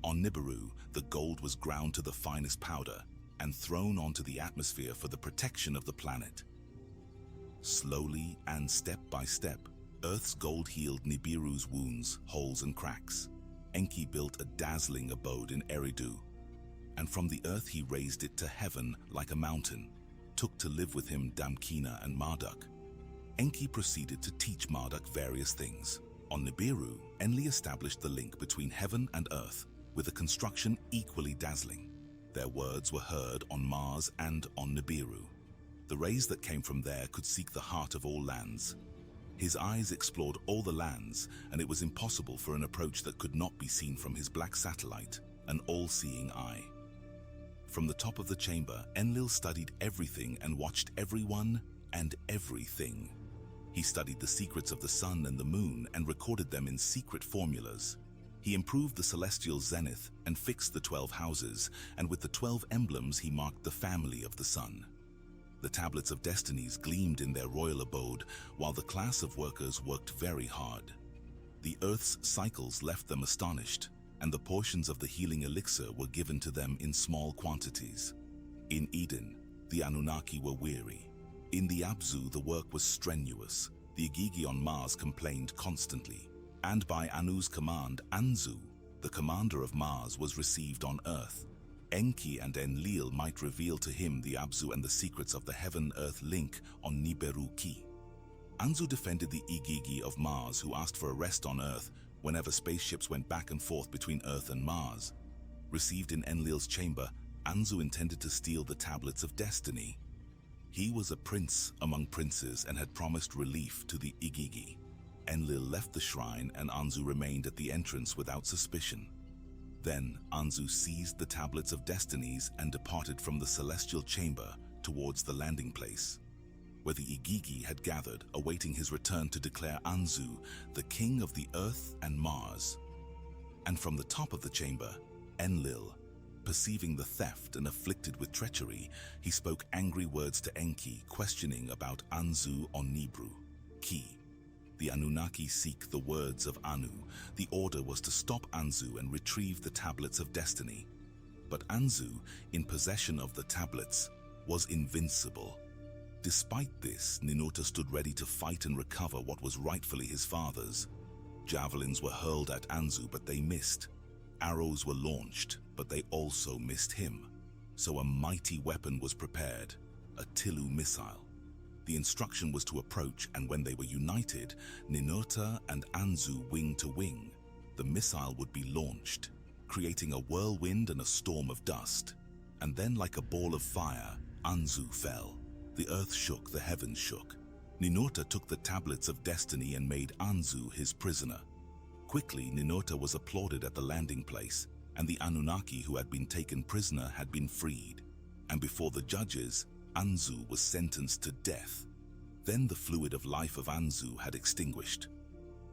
On Nibiru, the gold was ground to the finest powder and thrown onto the atmosphere for the protection of the planet. Slowly and step by step, Earth's gold healed Nibiru's wounds, holes and cracks. Enki built a dazzling abode in Eridu, and from the earth he raised it to heaven like a mountain, took to live with him Damkina and Marduk. Enki proceeded to teach Marduk various things. On Nibiru, Enli established the link between heaven and earth, with a construction equally dazzling. Their words were heard on Mars and on Nibiru. The rays that came from there could seek the heart of all lands. His eyes explored all the lands, and it was impossible for an approach that could not be seen from his black satellite, an all-seeing eye. From the top of the chamber, Enlil studied everything and watched everyone and everything. He studied the secrets of the sun and the moon and recorded them in secret formulas. He improved the celestial zenith and fixed the 12 houses, and with the 12 emblems he marked the family of the sun. The tablets of destinies gleamed in their royal abode, while the class of workers worked very hard. The earth's cycles left them astonished, and the portions of the healing elixir were given to them in small quantities. In Eden, the Anunnaki were weary. In the Abzu, the work was strenuous. The Igigi on Mars complained constantly. And by Anu's command, Anzu, the commander of Mars, was received on Earth. Enki and Enlil might reveal to him the Abzu and the secrets of the heaven-earth link on Nibiru Ki. Anzu defended the Igigi of Mars, who asked for a rest on Earth whenever spaceships went back and forth between Earth and Mars. Received in Enlil's chamber, Anzu intended to steal the tablets of destiny. He was a prince among princes and had promised relief to the Igigi. Enlil left the shrine and Anzu remained at the entrance without suspicion. Then Anzu seized the tablets of destinies and departed from the celestial chamber towards the landing place, where the Igigi had gathered, awaiting his return to declare Anzu the king of the earth and Mars. And from the top of the chamber, Enlil, perceiving the theft and afflicted with treachery, he spoke angry words to Enki, questioning about Anzu on Nibiru Ki. The Anunnaki seek the words of Anu. The order was to stop Anzu and retrieve the tablets of destiny. But Anzu, in possession of the tablets, was invincible. Despite this, Ninurta stood ready to fight and recover what was rightfully his father's. Javelins were hurled at Anzu, but they missed. Arrows were launched, but they also missed him. So a mighty weapon was prepared, a Tilu missile. The instruction was to approach, and when they were united, Ninurta and Anzu wing to wing, the missile would be launched, creating a whirlwind and a storm of dust. And then, like a ball of fire, Anzu fell. The earth shook, the heavens shook. Ninurta took the tablets of destiny and made Anzu his prisoner. Quickly, Ninurta was applauded at the landing place, and the Anunnaki who had been taken prisoner had been freed. And before the judges, Anzu was sentenced to death. Then the fluid of life of Anzu had extinguished.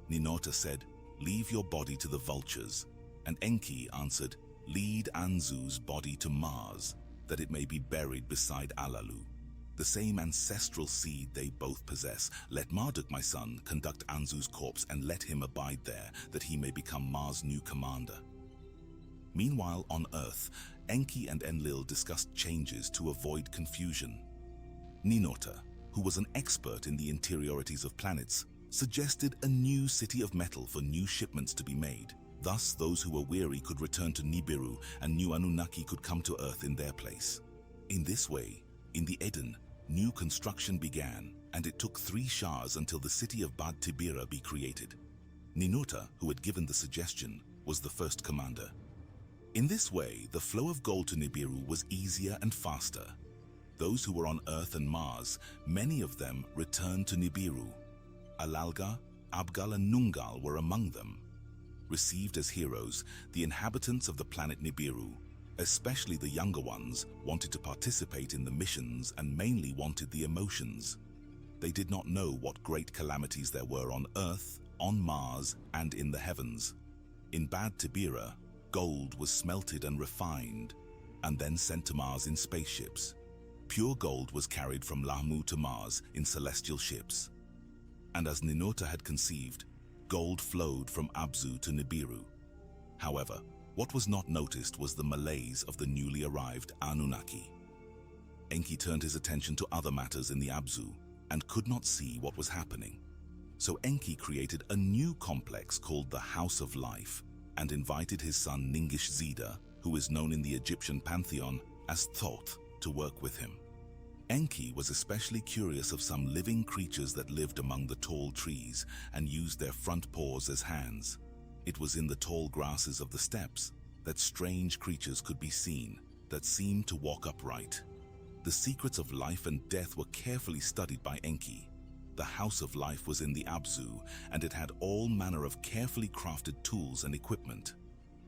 Ninurta said, "Leave your body to the vultures." And Enki answered, "Lead Anzu's body to Mars, that it may be buried beside Alalu. The same ancestral seed they both possess. Let Marduk, my son, conduct Anzu's corpse, and let him abide there, that he may become Mars' new commander." Meanwhile, on Earth, Enki and Enlil discussed changes to avoid confusion. Ninurta, who was an expert in the interiorities of planets, suggested a new city of metal for new shipments to be made. Thus, those who were weary could return to Nibiru, and new Anunnaki could come to Earth in their place. In this way, in the Eden, new construction began, and it took 3 Shahs until the city of Bad Tibira be created. Ninurta, who had given the suggestion, was the first commander. In this way, the flow of gold to Nibiru was easier and faster. Those who were on Earth and Mars, many of them returned to Nibiru. Alalga, Abgal and Nungal were among them. Received as heroes, the inhabitants of the planet Nibiru, especially the younger ones, wanted to participate in the missions and mainly wanted the emotions. They did not know what great calamities there were on Earth, on Mars, and in the heavens. In Bad Tibira, gold was smelted and refined, and then sent to Mars in spaceships. Pure gold was carried from Lahmu to Mars in celestial ships. And as Ninurta had conceived, gold flowed from Abzu to Nibiru. However, what was not noticed was the malaise of the newly arrived Anunnaki. Enki turned his attention to other matters in the Abzu and could not see what was happening. So Enki created a new complex called the House of Life and invited his son Ningish Zida, who is known in the Egyptian pantheon as Thoth, to work with him. Enki was especially curious of some living creatures that lived among the tall trees and used their front paws as hands. It was in the tall grasses of the steppes that strange creatures could be seen that seemed to walk upright. The secrets of life and death were carefully studied by Enki. The House of Life was in the Abzu, and it had all manner of carefully crafted tools and equipment.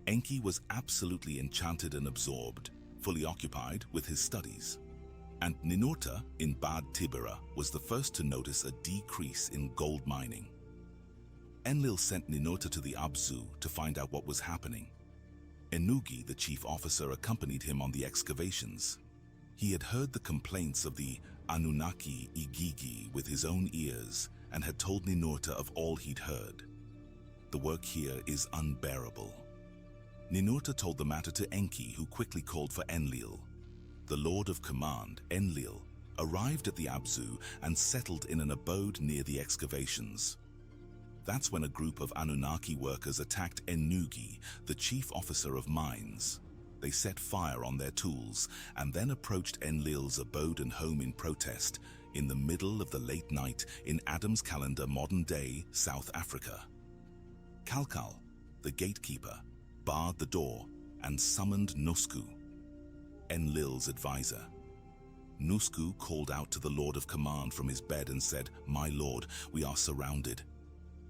Enki was absolutely enchanted and absorbed, fully occupied with his studies. And Ninurta in Bad Tibira was the first to notice a decrease in gold mining. Enlil sent Ninurta to the Abzu to find out what was happening. Ennugi, the chief officer, accompanied him on the excavations. He had heard the complaints of the Anunnaki Igigi with his own ears and had told Ninurta of all he'd heard. The work here is unbearable. Ninurta told the matter to Enki, who quickly called for Enlil. The Lord of Command, Enlil, arrived at the Abzu and settled in an abode near the excavations. That's when a group of Anunnaki workers attacked Ennugi, the chief officer of mines. They set fire on their tools and then approached Enlil's abode and home in protest in the middle of the late night in Adam's calendar modern-day South Africa. Kalkal, the gatekeeper, barred the door and summoned Nusku, Enlil's advisor. Nusku called out to the Lord of Command from his bed and said, "My lord, we are surrounded.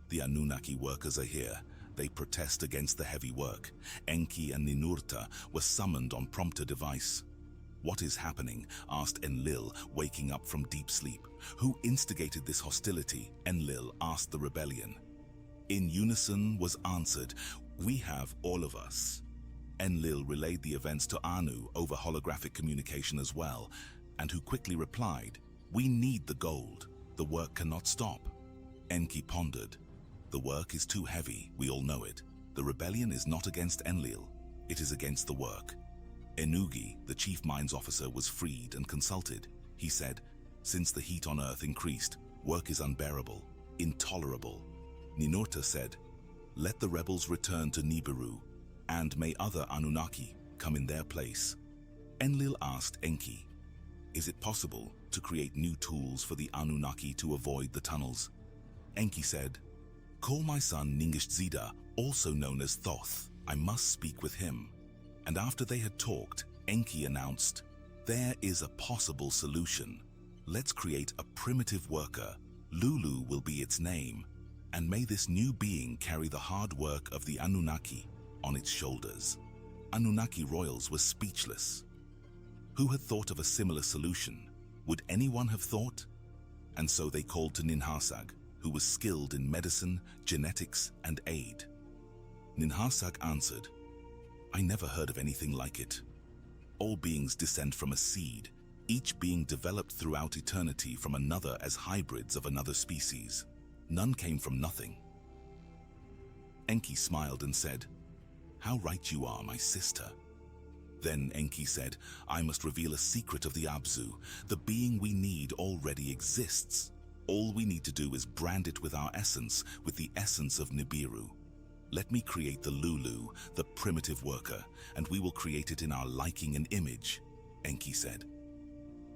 The Anunnaki workers are here. They protest against the heavy work. Enki and Ninurta were summoned on prompter device." "What is happening?" asked Enlil, waking up from deep sleep. "Who instigated this hostility?" Enlil asked the rebellion. In unison was answered, "We have, all of us." Enlil relayed the events to Anu over holographic communication as well, and who quickly replied, "We need the gold. The work cannot stop." Enki pondered. "The work is too heavy, we all know it. The rebellion is not against Enlil, it is against the work." Ennugi, the chief mines officer, was freed and consulted. He said, "Since the heat on Earth increased, work is unbearable, intolerable." Ninurta said, "Let the rebels return to Nibiru, and may other Anunnaki come in their place." Enlil asked Enki, "Is it possible to create new tools for the Anunnaki to avoid the tunnels?" Enki said, "Call my son Ningish Zida, also known as Thoth. I must speak with him." And after they had talked, Enki announced, "There is a possible solution. Let's create a primitive worker. Lulu will be its name, and may this new being carry the hard work of the Anunnaki on its shoulders." Anunnaki royals were speechless. Who had thought of a similar solution? Would anyone have thought? And so they called to Ninhursag, who was skilled in medicine, genetics, and aid. Ninhasak answered, I never heard of anything like it. All beings descend from a seed, each being developed throughout eternity from another as hybrids of another species. None came from nothing. Enki smiled and said, How right you are, my sister. Then Enki said, I must reveal a secret of the Abzu. The being we need already exists. All we need to do is brand it with our essence, with the essence of Nibiru. Let me create the Lulu, the primitive worker, and we will create it in our liking and image, Enki said.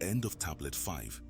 End of Tablet 5.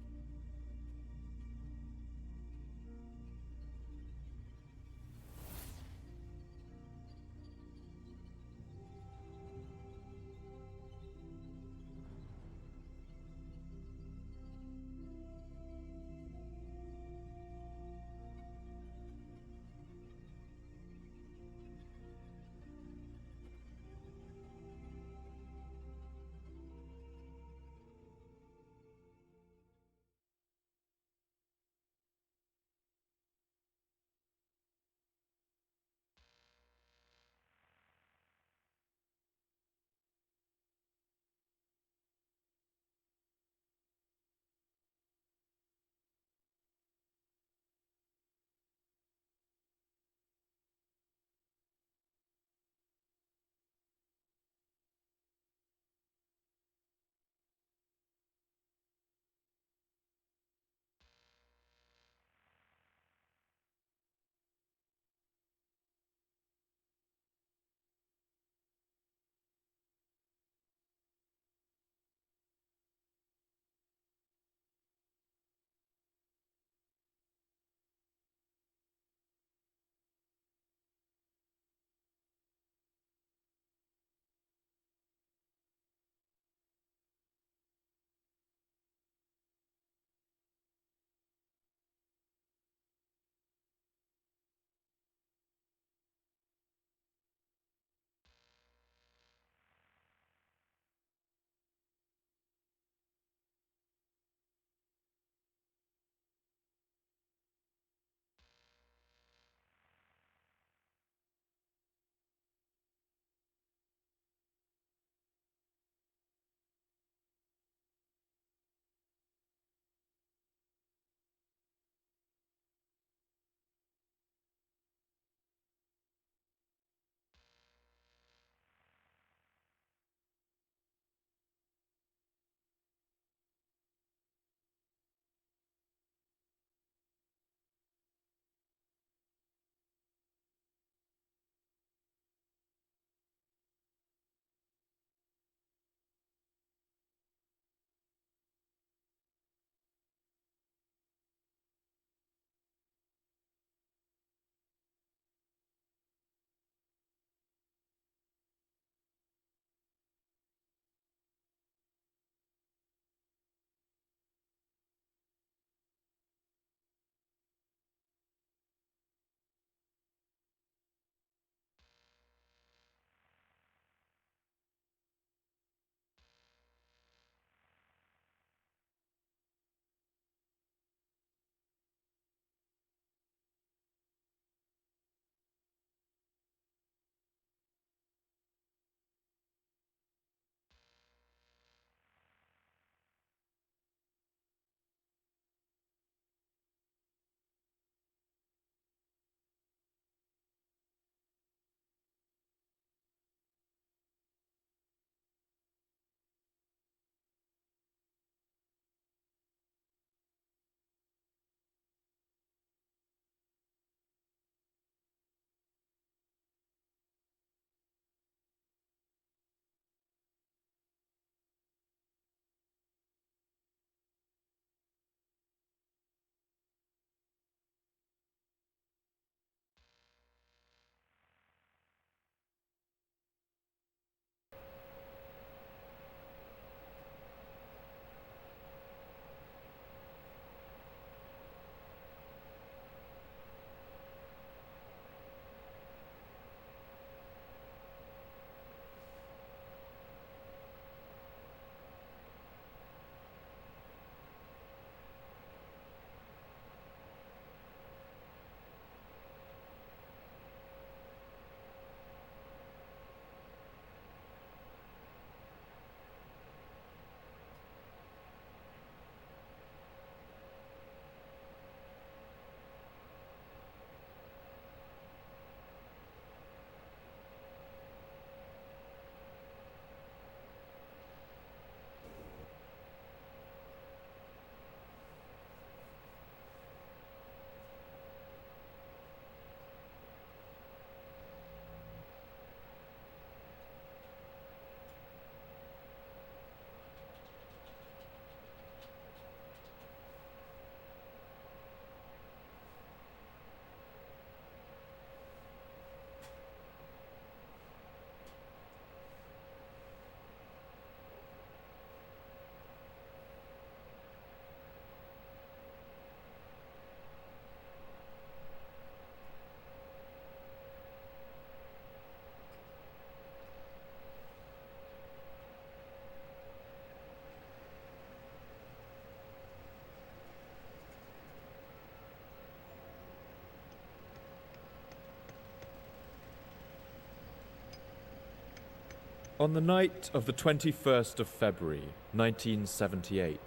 On the night of the 21st of February, 1978,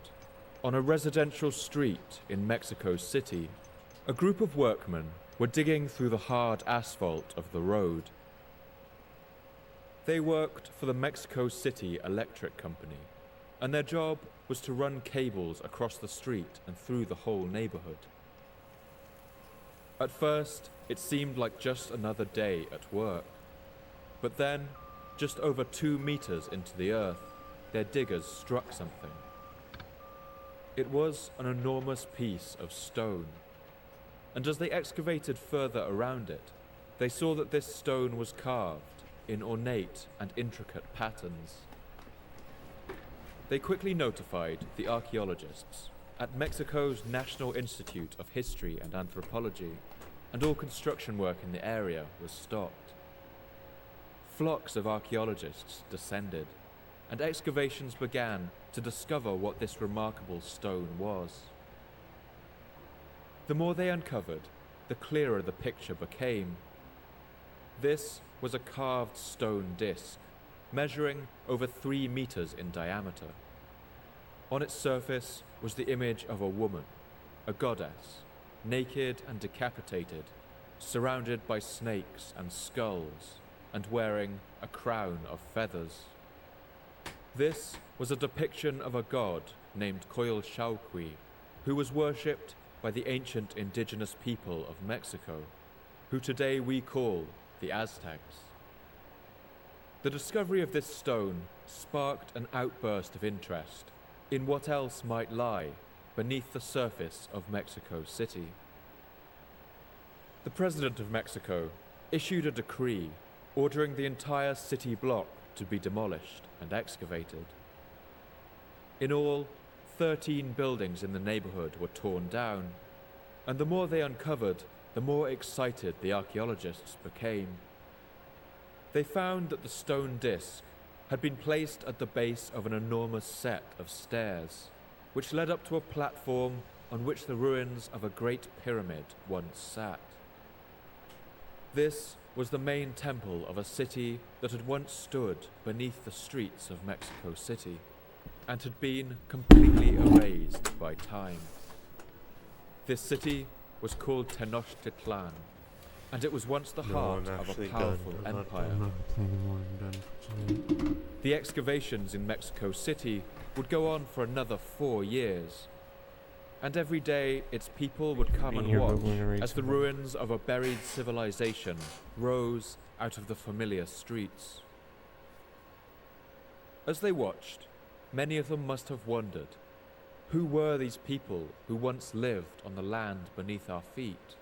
on a residential street in Mexico City, a group of workmen were digging through the hard asphalt of the road. They worked for the Mexico City Electric Company, and their job was to run cables across the street and through the whole neighborhood. At first, it seemed like just another day at work. But then, just over 2 meters into the earth, their diggers struck something. It was an enormous piece of stone. And as they excavated further around it, they saw that this stone was carved in ornate and intricate patterns. They quickly notified the archaeologists at Mexico's National Institute of History and Anthropology, and all construction work in the area was stopped. Flocks of archaeologists descended, and excavations began to discover what this remarkable stone was. The more they uncovered, the clearer the picture became. This was a carved stone disc, measuring over 3 meters in diameter. On its surface was the image of a woman, a goddess, naked and decapitated, surrounded by snakes and skulls, and wearing a crown of feathers. This was a depiction of a god named Coyolxauhqui, who was worshipped by the ancient indigenous people of Mexico, who today we call the Aztecs. The discovery of this stone sparked an outburst of interest in what else might lie beneath the surface of Mexico City. The President of Mexico issued a decree ordering the entire city block to be demolished and excavated. In all, 13 buildings in the neighborhood were torn down, and the more they uncovered, the more excited the archaeologists became. They found that the stone disc had been placed at the base of an enormous set of stairs, which led up to a platform on which the ruins of a great pyramid once sat. This was the main temple of a city that had once stood beneath the streets of Mexico City and had been completely erased by time. This city was called Tenochtitlan, and it was once the heart of a powerful empire. The excavations in Mexico City would go on for another 4 years, and every day its people would come and watch as the ruins of a buried civilization rose out of the familiar streets. As they watched, many of them must have wondered, who were these people who once lived on the land beneath our feet?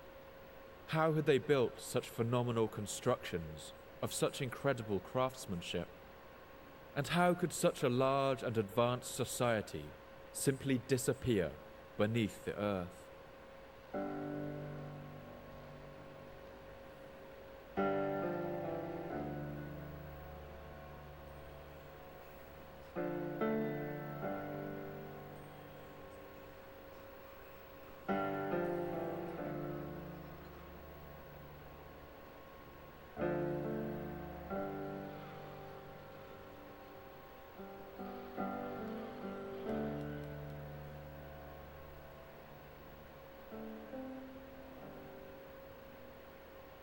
How had they built such phenomenal constructions of such incredible craftsmanship? And how could such a large and advanced society simply disappear beneath the earth?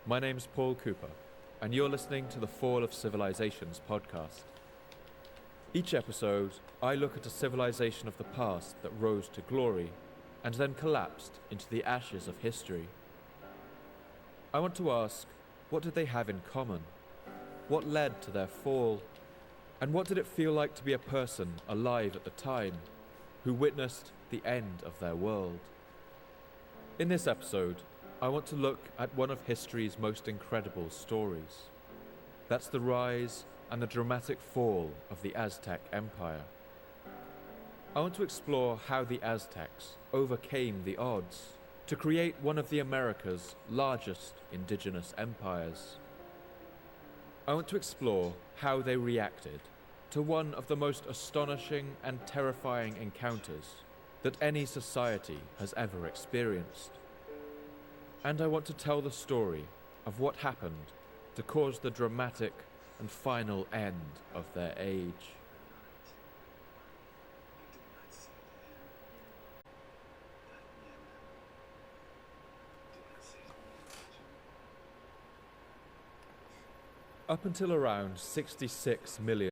My name's Paul Cooper, and you're listening to the Fall of Civilizations podcast. Each episode, I look at a civilization of the past that rose to glory and then collapsed into the ashes of history. I want to ask, what did they have in common? What led to their fall? And what did it feel like to be a person alive at the time who witnessed the end of their world? In this episode, I want to look at one of history's most incredible stories. That's the rise and the dramatic fall of the Aztec Empire. I want to explore how the Aztecs overcame the odds to create one of the America's largest indigenous empires. I want to explore how they reacted to one of the most astonishing and terrifying encounters that any society has ever experienced. And I want to tell the story of what happened to cause the dramatic, and final end of their age. Up until around 66 million